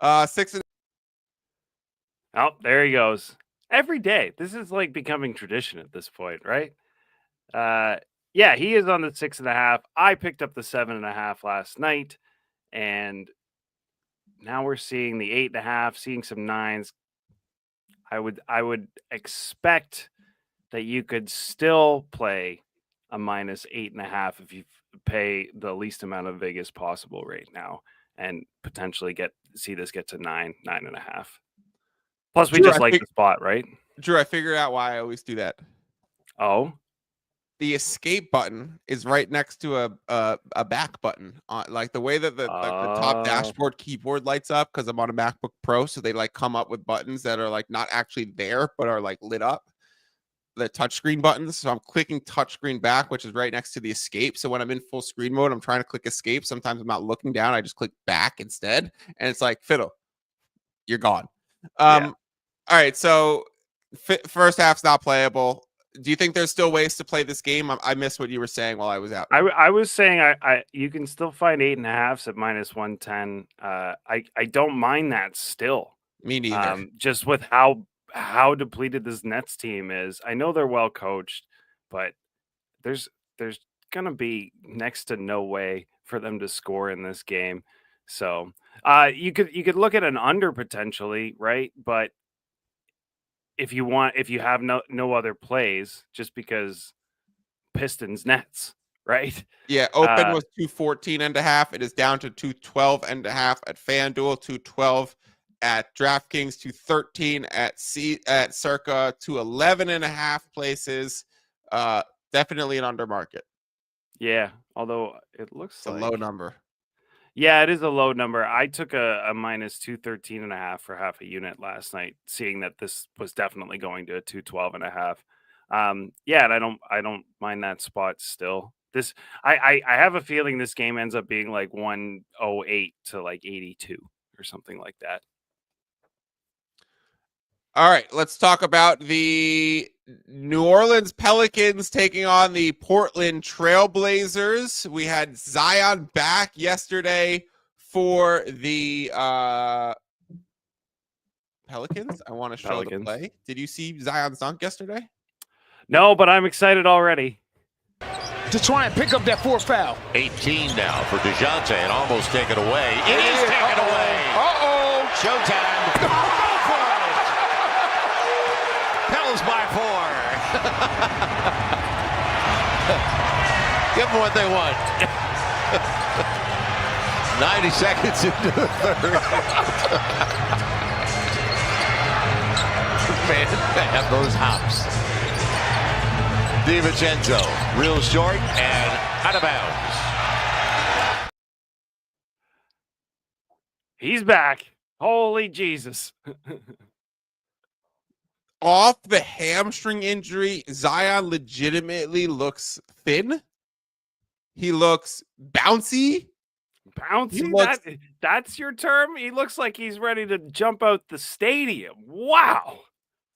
6.5. Oh, there he goes. Every day. This is like becoming tradition at this point, right? Yeah, he is on the 6.5. I picked up the 7.5 last night, and now we're seeing the 8.5, seeing some 9s. I would expect that you could still play a -8.5 if you pay the least amount of Vegas possible right now, and potentially see this get to 9.5. Plus, we Drew, just like the spot, right? Drew, I figured out why I always do that. Oh, the escape button is right next to a back button, like the way that the top dashboard keyboard lights up, because I'm on a MacBook Pro, so they like come up with buttons that are like not actually there but are like lit up, the touchscreen buttons. So I'm clicking touchscreen back, which is right next to the escape. So when I'm in full screen mode, I'm trying to click escape. Sometimes I'm not looking down, I just click back instead, and it's like, Fiddle, you're gone. Yeah. All right, so first half's not playable. Do you think there's still ways to play this game? I missed what you were saying while I was out. I was saying you can still find 8.5s at -110. I don't mind that still. Me neither. Just with how depleted this Nets team is. I know they're well coached, but there's gonna be next to no way for them to score in this game. So you could look at an under potentially, right? But if you have no other plays, just because Pistons Nets, right? Yeah, open was 214.5. It is down to 212.5 at FanDuel, 212 at DraftKings, 213 at Circa, 211.5 places. Definitely an under market. Yeah, although it looks it's a low number. Yeah, it is a low number. I took a -213.5 for half a unit last night, seeing that this was definitely going to a 212.5. Yeah, and I don't mind that spot still. This I have a feeling this game ends up being like 108 to like 82 or something like that. All right, let's talk about the New Orleans Pelicans taking on the Portland Trailblazers. We had Zion back yesterday for the Pelicans. I want to show the play. Did you see Zion's dunk yesterday? No, but I'm excited already. To try and pick up that fourth foul. 18 now for DeJounte and almost taken away. It is taken away. Uh-oh. Showtime. Go for it. Pels by 4. Give them what they want. 90 seconds into the third. Man, those hops. DiVincenzo, real short and out of bounds. He's back. Holy Jesus. Off the hamstring injury, Zion legitimately looks thin. He looks bouncy. Bouncy? That's your term? He looks like he's ready to jump out the stadium. Wow.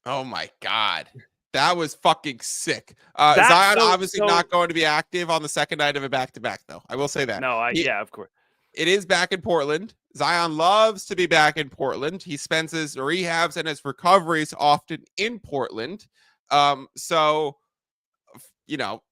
Oh, my God. That was fucking sick. Zion obviously not going to be active on the second night of a back-to-back, though. I will say that. No, yeah, of course. It is back in Portland. Zion loves to be back in Portland. He spends his rehabs and his recoveries often in Portland. So, you know,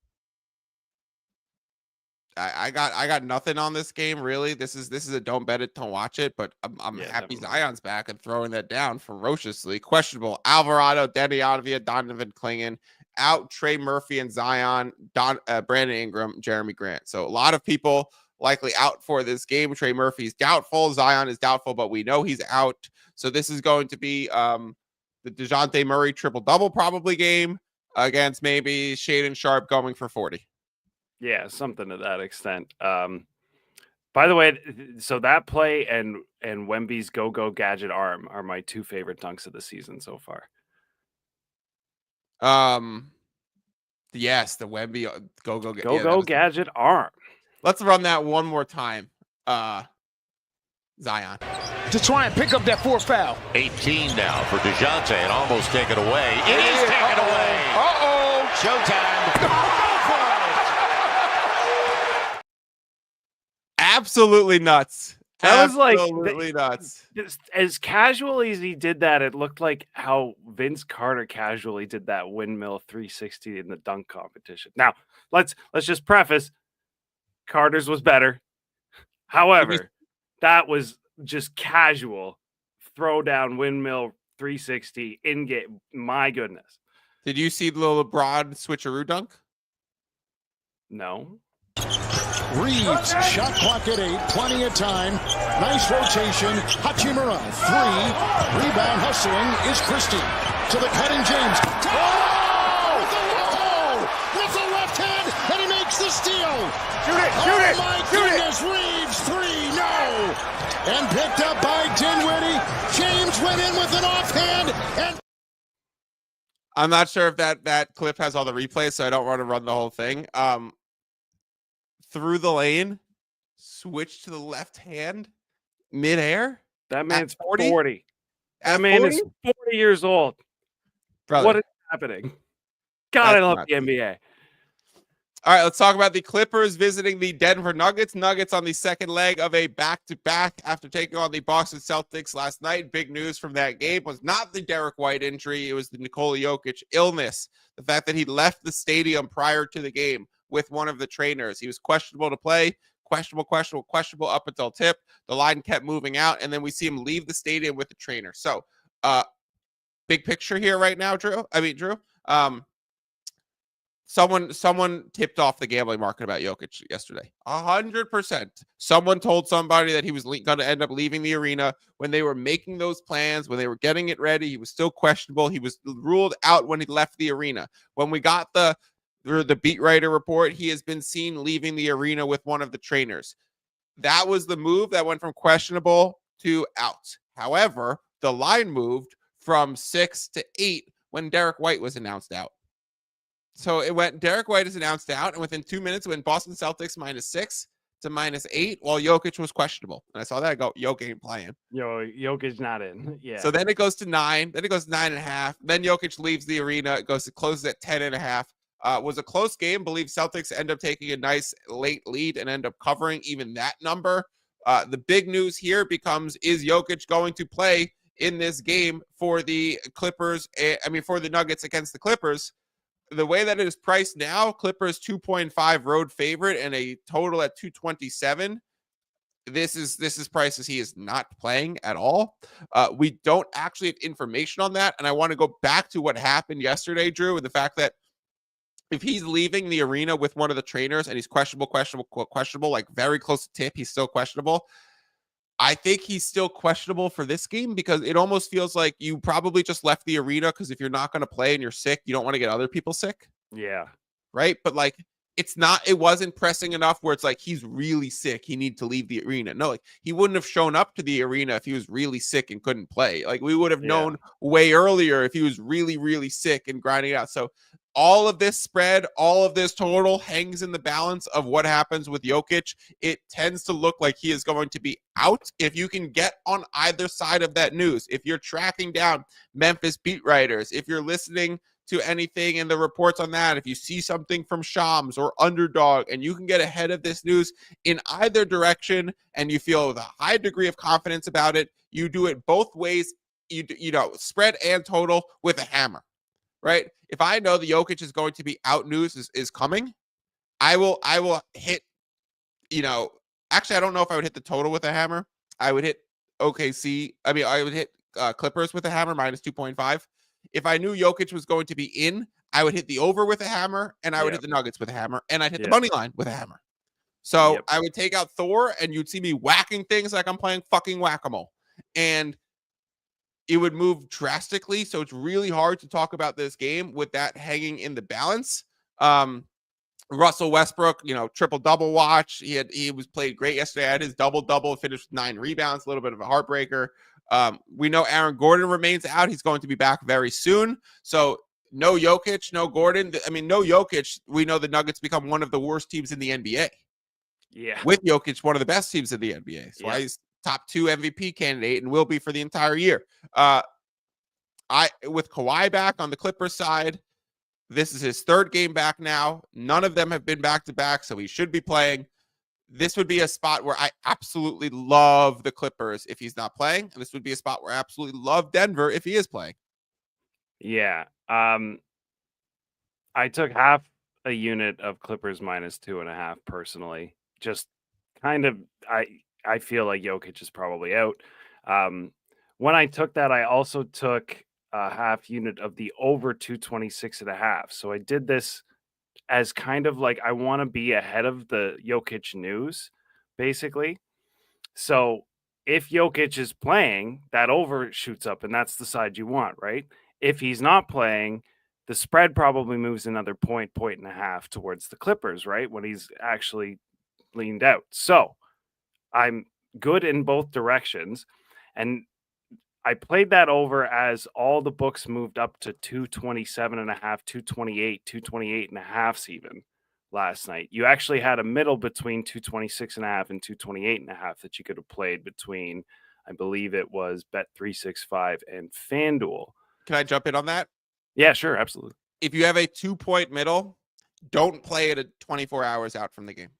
I got nothing on this game really. This is a don't bet it, don't watch it. But I'm happy definitely. Zion's back and throwing that down ferociously. Questionable: Alvarado, Denny Avdija, Donovan Clingan out. Trey Murphy and Zion, Brandon Ingram, Jeremy Grant. So a lot of people likely out for this game. Trey Murphy's doubtful. Zion is doubtful, but we know he's out. So this is going to be the DeJounte Murray triple-double probably game against maybe Shaedon Sharpe going for 40. Yeah, something to that extent. By the way, so that play and Wemby's go-go gadget arm are my two favorite dunks of the season so far. Yes, the Wemby go-go gadget arm. Let's run that one more time. Zion. To try and pick up that fourth foul. 18 now for DeJounte and almost taken away. It is taken away. Uh-oh. Showtime. Absolutely nuts. That was like absolutely nuts. As casually as he did that, it looked like how Vince Carter casually did that windmill 360 in the dunk competition. Now, let's just preface, Carter's was better. However, that was just casual throw down windmill 360 in game. My goodness. Did you see the little LeBron switcheroo dunk? No. Reeves, shot clock at 8, plenty of time. Nice rotation. Hachimura, 3. Rebound hustling is Christie. To the cutting James. Oh! With the left hand, and he makes the steal. Shoot it. Oh my goodness, Reeves, 3, no. And picked up by Dinwiddie. James went in with an offhand. And I'm not sure if that clip has all the replays, so I don't want to run the whole thing. Through the lane, switch to the left hand, midair. That man's 40. 40. That man 40? is 40 years old. Brother. What is happening? God, I love nuts. the NBA. All right, let's talk about the Clippers visiting the Denver Nuggets. Nuggets on the second leg of a back-to-back after taking on the Boston Celtics last night. Big news from that game was not the Derek White injury. It was the Nikola Jokic illness. The fact that he left the stadium prior to the game with one of the trainers. He was questionable to play, questionable up until tip. The line kept moving out, and then we see him leave the stadium with the trainer. So, big picture here right now, Drew. Someone tipped off the gambling market about Jokic yesterday. 100%. Someone told somebody that he was going to end up leaving the arena when they were making those plans, when they were getting it ready. He was still questionable. He was ruled out when he left the arena. When we got the beat writer report, he has been seen leaving the arena with one of the trainers. That was the move that went from questionable to out. However, the line moved from 6 to 8 when Derek White was announced out. So it went, Derek White is announced out, and within 2 minutes, it went Boston Celtics -6, to -8, while Jokic was questionable. And I saw that, I go, Jokic ain't playing. Jokic not in. Yeah. So then it goes to 9. Then it goes to 9.5. Then Jokic leaves the arena. It closes at 10.5. Was a close game. Believe Celtics end up taking a nice late lead and end up covering even that number. The big news here becomes, is Jokic going to play in this game for the Clippers? For the Nuggets against the Clippers? The way that it is priced now, Clippers 2.5 road favorite and a total at 227. This is priced as he is not playing at all. We don't actually have information on that, and I want to go back to what happened yesterday, Drew, with the fact that if he's leaving the arena with one of the trainers and he's questionable, like very close to tip, he's still questionable. I think he's still questionable for this game because it almost feels like you probably just left the arena because if you're not going to play and you're sick, you don't want to get other people sick. Yeah. Right. But like, it wasn't pressing enough where it's like he's really sick, he needs to leave the arena. No, like he wouldn't have shown up to the arena if he was really sick and couldn't play. Like we would have known way earlier if he was really, really sick and grinding it out. So all of this spread, all of this total hangs in the balance of what happens with Jokic. It tends to look like he is going to be out. If you can get on either side of that news, if you're tracking down Memphis beat writers, if you're listening to anything in the reports on that, if you see something from Shams or Underdog and you can get ahead of this news in either direction and you feel with a high degree of confidence about it, you do it both ways, you know, spread and total with a hammer. Right? If I know the Jokic is going to be out, news is coming, I will hit, actually, I don't know if I would hit the total with a hammer. I would hit OKC. I would hit Clippers with a hammer -2.5. If I knew Jokic was going to be in, I would hit the over with a hammer, and I would hit the Nuggets with a hammer, and I'd hit the money line with a hammer. So I would take out Thor, and you'd see me whacking things like I'm playing fucking whack-a-mole. And it would move drastically. So it's really hard to talk about this game with that hanging in the balance. Russell Westbrook, triple-double watch. He was played great yesterday. I had his double-double, finished with 9 rebounds, a little bit of a heartbreaker. We know Aaron Gordon remains out. He's going to be back very soon. So no Jokic, no Gordon. No Jokic. We know the Nuggets become one of the worst teams in the NBA. Yeah. With Jokic, one of the best teams in the NBA. So he's top 2 MVP candidate and will be for the entire year. With Kawhi back on the Clippers side, this is his 3rd game back now. None of them have been back-to-back, so he should be playing. This would be a spot where I absolutely love the Clippers if he's not playing. And this would be a spot where I absolutely love Denver if he is playing. Yeah. I took half a unit of Clippers -2.5 personally. Just kind of, I feel like Jokic is probably out. When I took that, I also took a half unit of the over 226.5. So I did this as kind of like I want to be ahead of the Jokic news, basically. So if Jokic is playing, that over shoots up, and that's the side you want, right? If he's not playing, the spread probably moves another point and a half towards the Clippers, right? When he's actually leaned out. So I'm good in both directions. And I played that over as all the books moved up to 227.5, 228, 228.5 even last night. You actually had a middle between 226.5 and 228.5 that you could have played between, I believe it was Bet365 and FanDuel. Can I jump in on that? Yeah, sure. Absolutely. If you have a 2-point middle, don't play it at 24 hours out from the game.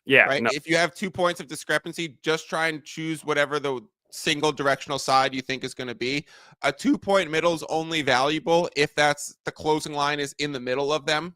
Yeah. Right. No. If you have 2 points of discrepancy, just try and choose whatever the single directional side you think is going to be. A 2-point middle is only valuable if that's the closing line is in the middle of them.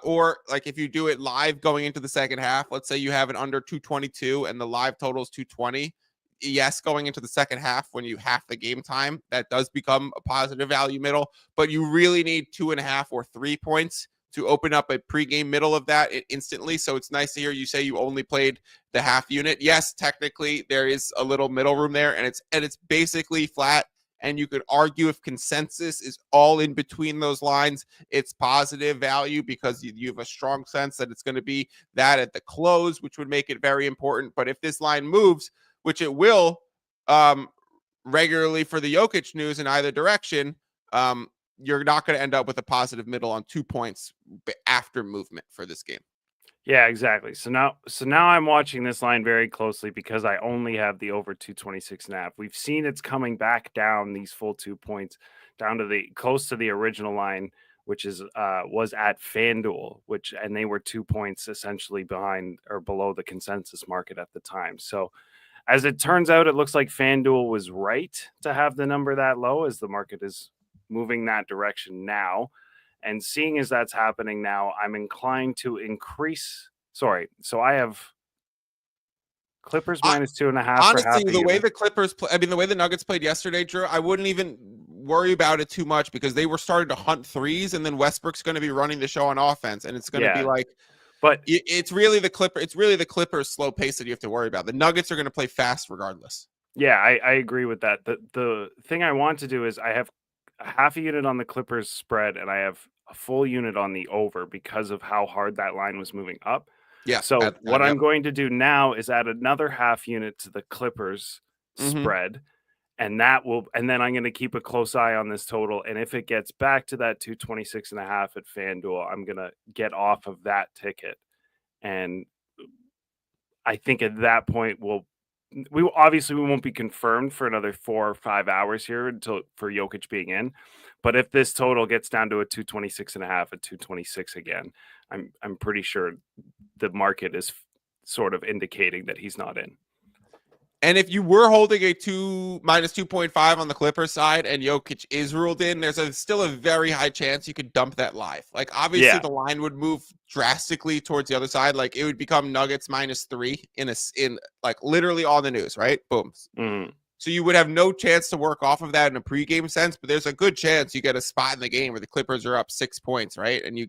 Or like if you do it live going into the second half, let's say you have an under 222 and the live total is 220. Yes, going into the second half when you half the game time, that does become a positive value middle, but you really need 2.5 or 3 points to open up a pregame middle of that instantly. So it's nice to hear you say you only played the half unit. Yes, technically there is a little middle room there, and it's basically flat. And you could argue if consensus is all in between those lines, it's positive value because you have a strong sense that it's going to be that at the close, which would make it very important. But if this line moves, which it will regularly for the Jokic news in either direction, you're not going to end up with a positive middle on 2 points after movement for this game. Yeah, exactly. So now I'm watching this line very closely because I only have the over 226.5. We've seen it's coming back down these full 2 points down to the close to the original line, which is was at FanDuel, and they were 2 points essentially behind or below the consensus market at the time. So as it turns out, it looks like FanDuel was right to have the number that low as the market is moving that direction now. And seeing as that's happening now, I'm inclined to increase. Sorry. So I have Clippers I- minus 2.5 for Honestly, half a the way unit. the Clippers play, the way the Nuggets played yesterday, Drew, I wouldn't even worry about it too much because they were starting to hunt threes, and then Westbrook's going to be running the show on offense, and it's going to be like, But it's really the Clippers' slow pace that you have to worry about. The Nuggets are going to play fast regardless. yeah, I agree with that. The thing I want to do is I have a half a unit on the Clippers spread, and I have a full unit on the over because of how hard that line was moving up. Yeah. So what I'm yep. going to do now is add another half unit to the Clippers spread, and then I'm going to keep a close eye on this total. And if it gets back to that 226.5 at FanDuel, I'm going to get off of that ticket. And I think at that point we won't be confirmed for another 4 or 5 hours here until for Jokic being in. But if this total gets down to a 226.5 at 226 again, I'm pretty sure the market is sort of indicating that he's not in. And if you were holding a minus 2.5 on the Clippers side and Jokic is ruled in, there's still a very high chance you could dump that live. Like, obviously, the line would move drastically towards the other side. Like, it would become Nuggets -3 in like literally all the news, right? Boom. Mm-hmm. So you would have no chance to work off of that in a pregame sense, but there's a good chance you get a spot in the game where the Clippers are up 6 points, right? And you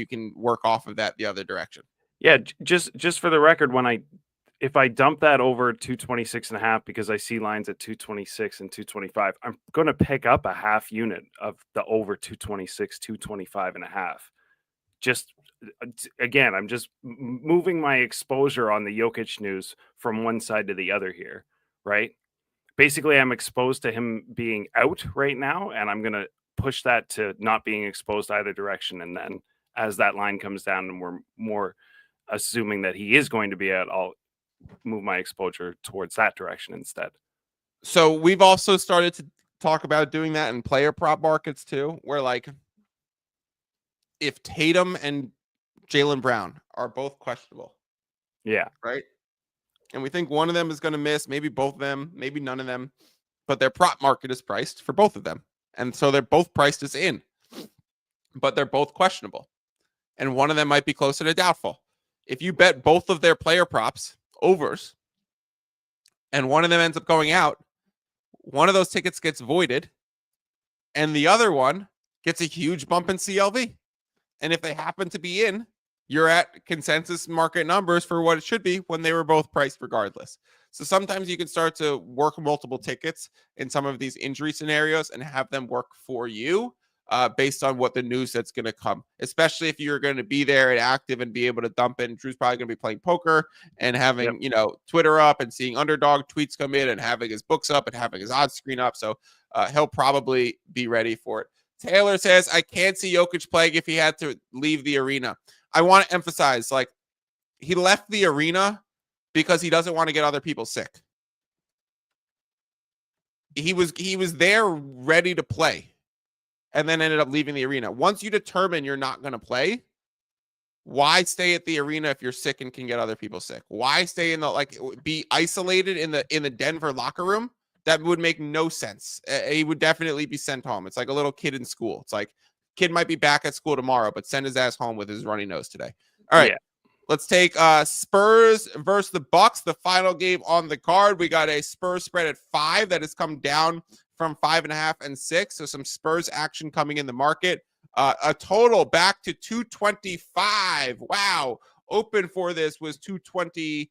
can work off of that the other direction. Yeah, just for the record, if I dump that over 226.5 because I see lines at 226 and 225, I'm going to pick up a half unit of the over 226, 225.5. Just again, I'm just moving my exposure on the Jokic news from one side to the other here, right? Basically, I'm exposed to him being out right now, and I'm going to push that to not being exposed either direction. And then as that line comes down and we're more assuming that he is going to be out, I'll move my exposure towards that direction instead. So we've also started to talk about doing that in player prop markets too, where like if Tatum and Jaylen Brown are both questionable, Yeah. right? And we think one of them is going to miss, maybe both of them, maybe none of them, but their prop market is priced for both of them. And so they're both priced as in, but they're both questionable. And one of them might be closer to doubtful. If you bet both of their player props overs and one of them ends up going out, one of those tickets gets voided and the other one gets a huge bump in CLV. And if they happen to be in, you're at consensus market numbers for what it should be when they were both priced regardless. So sometimes you can start to work multiple tickets in some of these injury scenarios and have them work for you based on what the news that's going to come, especially if you're going to be there and active and be able to dump in. Drew's probably going to be playing poker and having, Twitter up and seeing underdog tweets come in and having his books up and having his odds screen up. So he'll probably be ready for it. Taylor says, I can't see Jokic playing if he had to leave the arena. I want to emphasize, like, he left the arena because he doesn't want to get other people sick. He was there ready to play and then ended up leaving the arena. Once you determine you're not going to play, why stay at the arena if you're sick and can get other people sick? Why stay be isolated in the Denver locker room? That would make no sense. He would definitely be sent home. It's like a little kid in school. It's like kid might be back at school tomorrow, but send his ass home with his runny nose today. All right. Yeah. Let's take Spurs versus the Bucks, the final game on the card. We got a Spurs spread at 5 that has come down from 5.5 and 6. So some Spurs action coming in the market. A total back to 225. Wow. Open for this was 225.5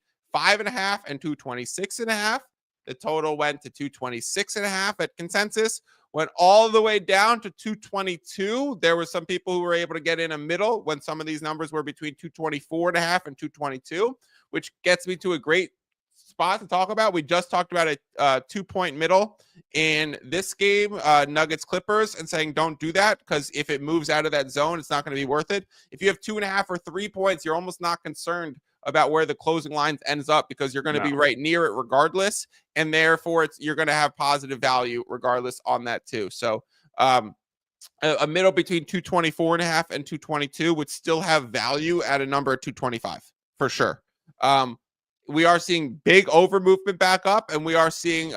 and 226.5. The total went to 226.5 at consensus. Went all the way down to 222. There were some people who were able to get in a middle when some of these numbers were between 224.5 and 222, which gets me to a great spot to talk about. We just talked about a 2-point middle in this game, Nuggets Clippers, and saying don't do that because if it moves out of that zone, it's not going to be worth it. If you have 2.5 or 3 points, you're almost not concerned about where the closing lines ends up because you're going to be right near it regardless, and therefore you're going to have positive value regardless on that too. So a middle between 224.5 and 222 would still have value at a number of 225 for sure. We are seeing big over movement back up, and we are seeing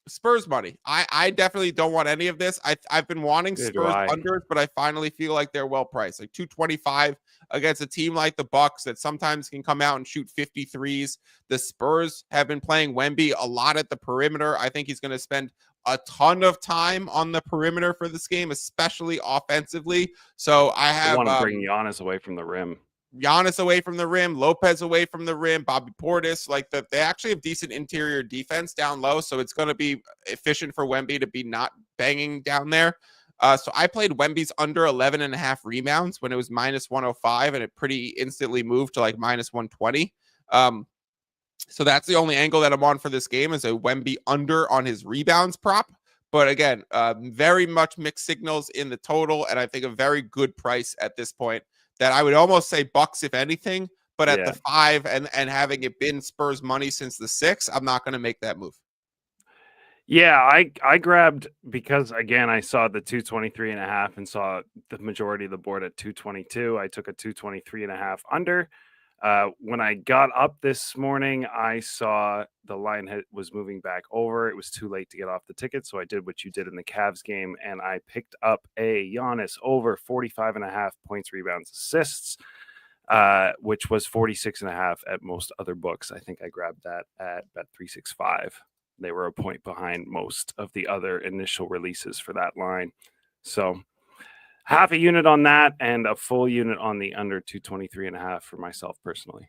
Spurs money. I definitely don't want any of this. I've been wanting Spurs unders, but I finally feel like they're well priced. Like 225 against a team like the Bucks that sometimes can come out and shoot 53s. The Spurs have been playing Wemby a lot at the perimeter. I think he's going to spend a ton of time on the perimeter for this game, especially offensively. So I want to bring Giannis away from the rim. Giannis away from the rim, Lopez away from the rim, Bobby Portis. Like they actually have decent interior defense down low, so it's going to be efficient for Wemby to be not banging down there. So I played Wemby's under 11.5 rebounds when it was minus 105, and it pretty instantly moved to like minus 120. So that's the only angle that I'm on for this game is a Wemby under on his rebounds prop. But again, very much mixed signals in the total, and I think a very good price at this point. That I would almost say Bucks if anything, but at the 5 and having it been Spurs money since the 6, I'm not going to make that move. Yeah, I grabbed because again I saw the 223.5 and saw the majority of the board at 222. I took a 223.5 under. When I got up this morning, I saw the line was moving back over. It was too late to get off the ticket, so I did what you did in the Cavs game, and I picked up a Giannis over 45.5 points, rebounds, assists, which was 46.5 at most other books. I think I grabbed that at Bet365. They were a point behind most of the other initial releases for that line. So half a unit on that and a full unit on the under 223.5 for myself personally.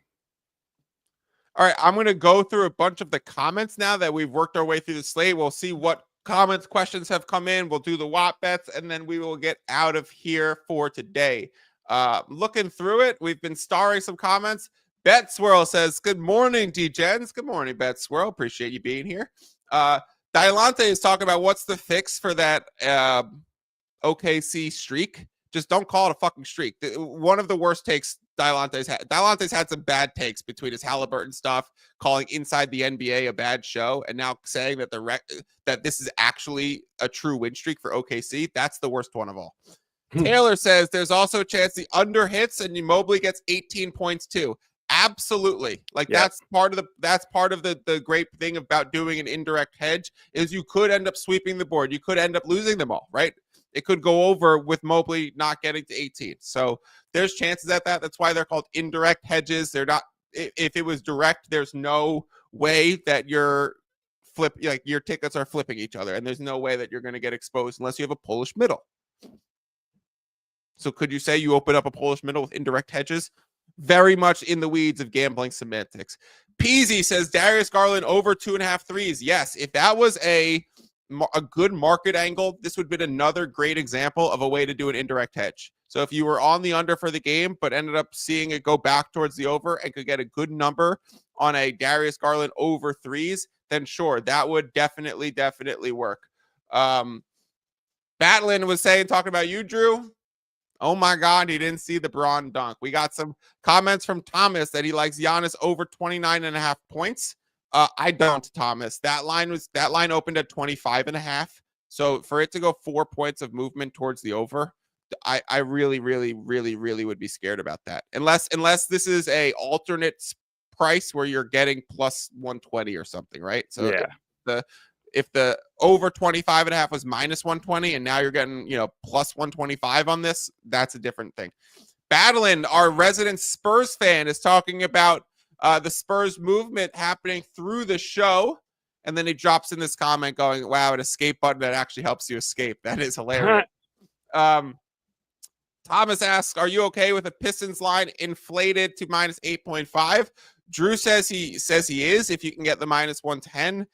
All right, I'm going to go through a bunch of the comments now that we've worked our way through the slate. We'll see what comments, questions have come in. We'll do the Watt bets, and then we will get out of here for today. Looking through it, we've been starring some comments. Bet Swirl says, good morning, D-Gens. Good morning, Bet Swirl. Appreciate you being here. Dialante is talking about what's the fix for that OKC streak. Just don't call it a fucking streak. One of the worst takes Dialante's had. Dialante's had some bad takes between his Halliburton stuff, calling Inside the NBA a bad show, and now saying that that this is actually a true win streak for OKC. That's the worst one of all. Taylor says there's also a chance the under hits and Mobley gets 18 points too. Absolutely. Like that's part of the great thing about doing an indirect hedge is you could end up sweeping the board. You could end up losing them all, right? It could go over with Mobley not getting to 18. So there's chances at that. That's why they're called indirect hedges. They're not, if it was direct, there's no way that your tickets are flipping each other. And there's no way that you're going to get exposed unless you have a Polish middle. So could you say you open up a Polish middle with indirect hedges? Very much in the weeds of gambling semantics. Peasy says Darius Garland over 2.5 threes. Yes, if that was a good market angle, this would have been another great example of a way to do an indirect hedge. So if you were on the under for the game, but ended up seeing it go back towards the over and could get a good number on a Darius Garland over threes, then sure, that would definitely work. Batlin was talking about you, Drew. Oh my God, he didn't see the Braun dunk. We got some comments from Thomas that he likes Giannis over 29.5 points. I don't, Thomas. That line opened at 25.5. So for it to go 4 points of movement towards the over, I really would be scared about that. Unless this is a alternate price where you're getting plus 120 or something, right? So yeah. If the over 25.5 was minus 120 and now you're getting, plus 125 on this, that's a different thing. Battling, our resident Spurs fan, is talking about the Spurs movement happening through the show. And then he drops in this comment going, wow, an escape button that actually helps you escape. That is hilarious. Thomas asks, are you okay with the Pistons line inflated to minus 8.5? Drew says he is, if you can get the minus 110.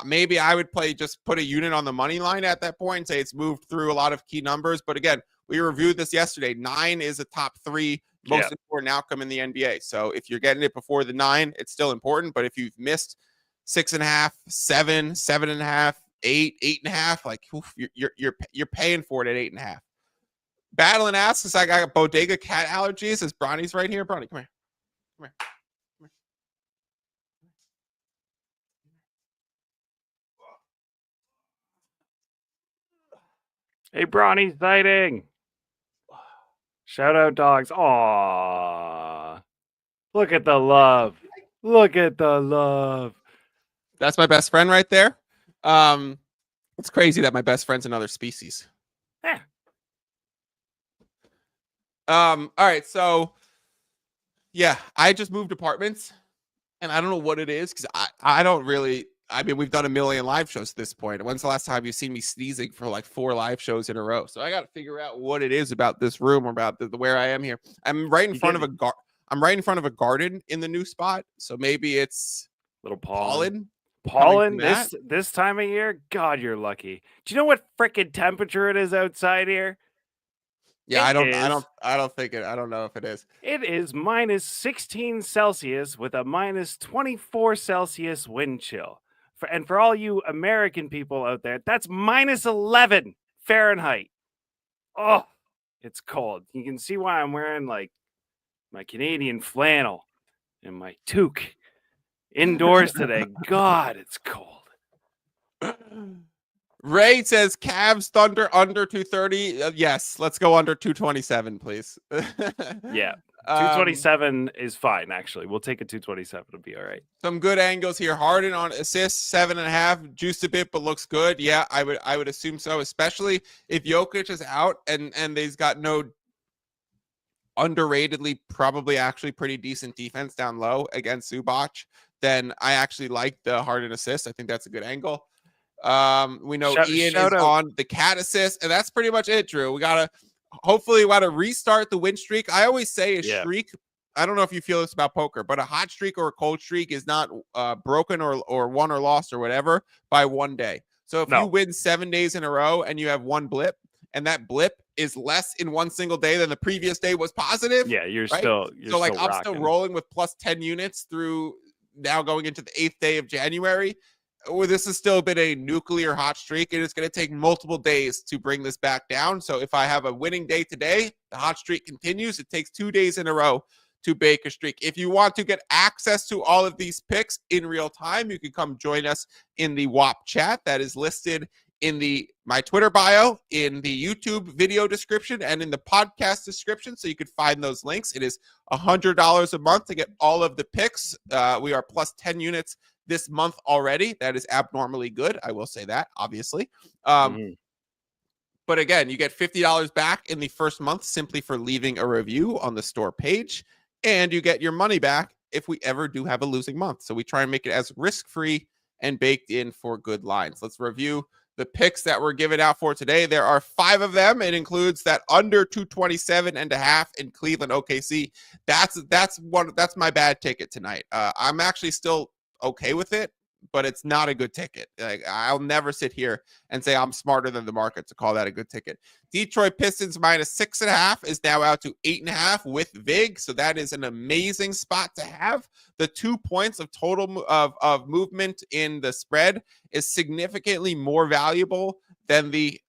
Maybe I would just put a unit on the money line at that point and say it's moved through a lot of key numbers. But again, We reviewed this yesterday. 9 is a top 3 most important outcome in the NBA. So if you're getting it before the 9, it's still important. But if you've missed 6.5, 7, 7.5, 8, 8.5, like oof, you're paying for it at 8.5. Battling asks, I got bodega cat allergies. Is Bronny's right here? Bronny, come here. Come here. Hey, Bronny's sighting. Shout out, dogs. Aww. Look at the love. Look at the love. That's my best friend right there. It's crazy that my best friend's another species. Yeah. All right, so yeah, I just moved apartments, and I don't know what it is because I don't really. I mean, we've done 1 million live shows at this point. When's the last time you've seen me sneezing for like 4 live shows in a row? So I got to figure out what it is about this room or about the where I am here. I'm right in front of a garden in the new spot, so maybe it's little pollen. Pollen This time of year, God, you're lucky. Do you know what freaking temperature it is outside here? Yeah, I don't know if it is. It is minus 16 Celsius with a minus 24 Celsius wind chill. And for all you American people out there, that's minus 11 Fahrenheit. Oh, it's cold. You can see why I'm wearing like my Canadian flannel and my toque indoors today. God, it's cold. Ray says Cavs Thunder under 230. Yes, let's go under 227, please. Yeah. 227 is fine, actually. We'll take a 227. It'll be all right. Some good angles here. Harden on assists, 7.5, juiced a bit, but looks good. Yeah, I would assume so, especially if Jokic is out and they've got no underratedly, probably actually pretty decent defense down low against Zubac. Then I actually like the Harden assist. I think that's a good angle. We know Ian is on the cat assist, and that's pretty much it, Drew. We gotta restart the win streak. I always say a streak. I don't know if you feel this about poker, but a hot streak or a cold streak is not broken or won or lost or whatever by one day. So if you win 7 days in a row and you have one blip, and that blip is less in one single day than the previous day was positive. Yeah, you're right? still I'm rocking. still rolling with plus 10 units through now going into the 8th day of January. Well, this has still been a nuclear hot streak. It is going to take multiple days to bring this back down. So if I have a winning day today, the hot streak continues. It takes 2 days in a row to bake a streak. If you want to get access to all of these picks in real time, you can come join us in the WAP chat that is listed in my Twitter bio, in the YouTube video description, and in the podcast description. So you can find those links. It is $100 a month to get all of the picks. We are plus 10 units this month already. That is abnormally good. I will say that, obviously. But again, you get $50 back in the first month simply for leaving a review on the store page. And you get your money back if we ever do have a losing month. So we try and make it as risk-free and baked in for good lines. Let's review the picks that were given out for today. There are 5 of them. It includes that under 227.5 in Cleveland OKC. That's my bad ticket tonight. I'm actually still okay with it, but it's not a good ticket. Like, I'll never sit here and say I'm smarter than the market to call that a good ticket. Detroit Pistons minus 6.5 is now out to 8.5 with VIG. So that is an amazing spot to have. The 2 points of total of movement in the spread is significantly more valuable than the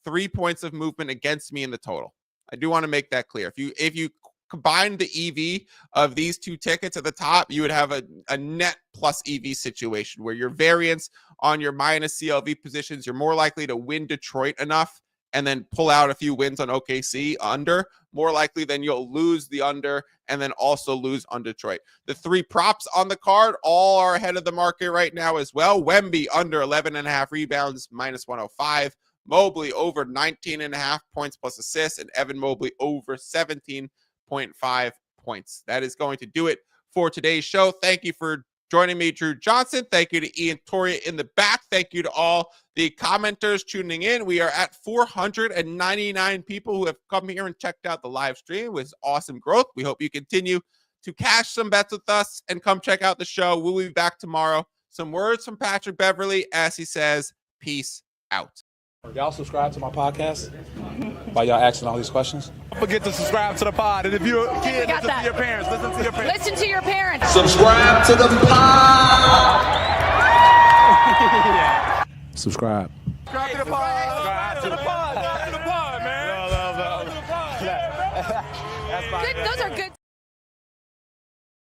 3 points of movement against me in the total. I do want to make that clear. If you combine the EV of these 2 tickets at the top, you would have a net plus EV situation where your variance on your minus CLV positions, you're more likely to win Detroit enough and then pull out a few wins on OKC under, more likely than you'll lose the under and then also lose on Detroit. The 3 props on the card all are ahead of the market right now as well. Wemby under 11.5 rebounds, minus 105. Mobley over 19.5 points plus assists, and Evan Mobley over 17.5 points. That is going to do it for today's show. Thank you for joining me, Drew Johnson. Thank you to Ian Toria in the back. Thank you to all the commenters tuning in. We are at 499 people who have come here and checked out the live stream with awesome growth. We hope you continue to cash some bets with us and come check out the show. We'll be back tomorrow. Some words from Patrick Beverley as he says, peace out. Y'all subscribe to my podcast? by y'all asking all these questions. Don't forget to subscribe to the pod. And if you're a kid, listen to your parents. Listen to your parents. Listen to your parents. Subscribe to the pod. Subscribe. Subscribe to the pod. Subscribe to the pod. Subscribe to the pod, man. Good, those are good.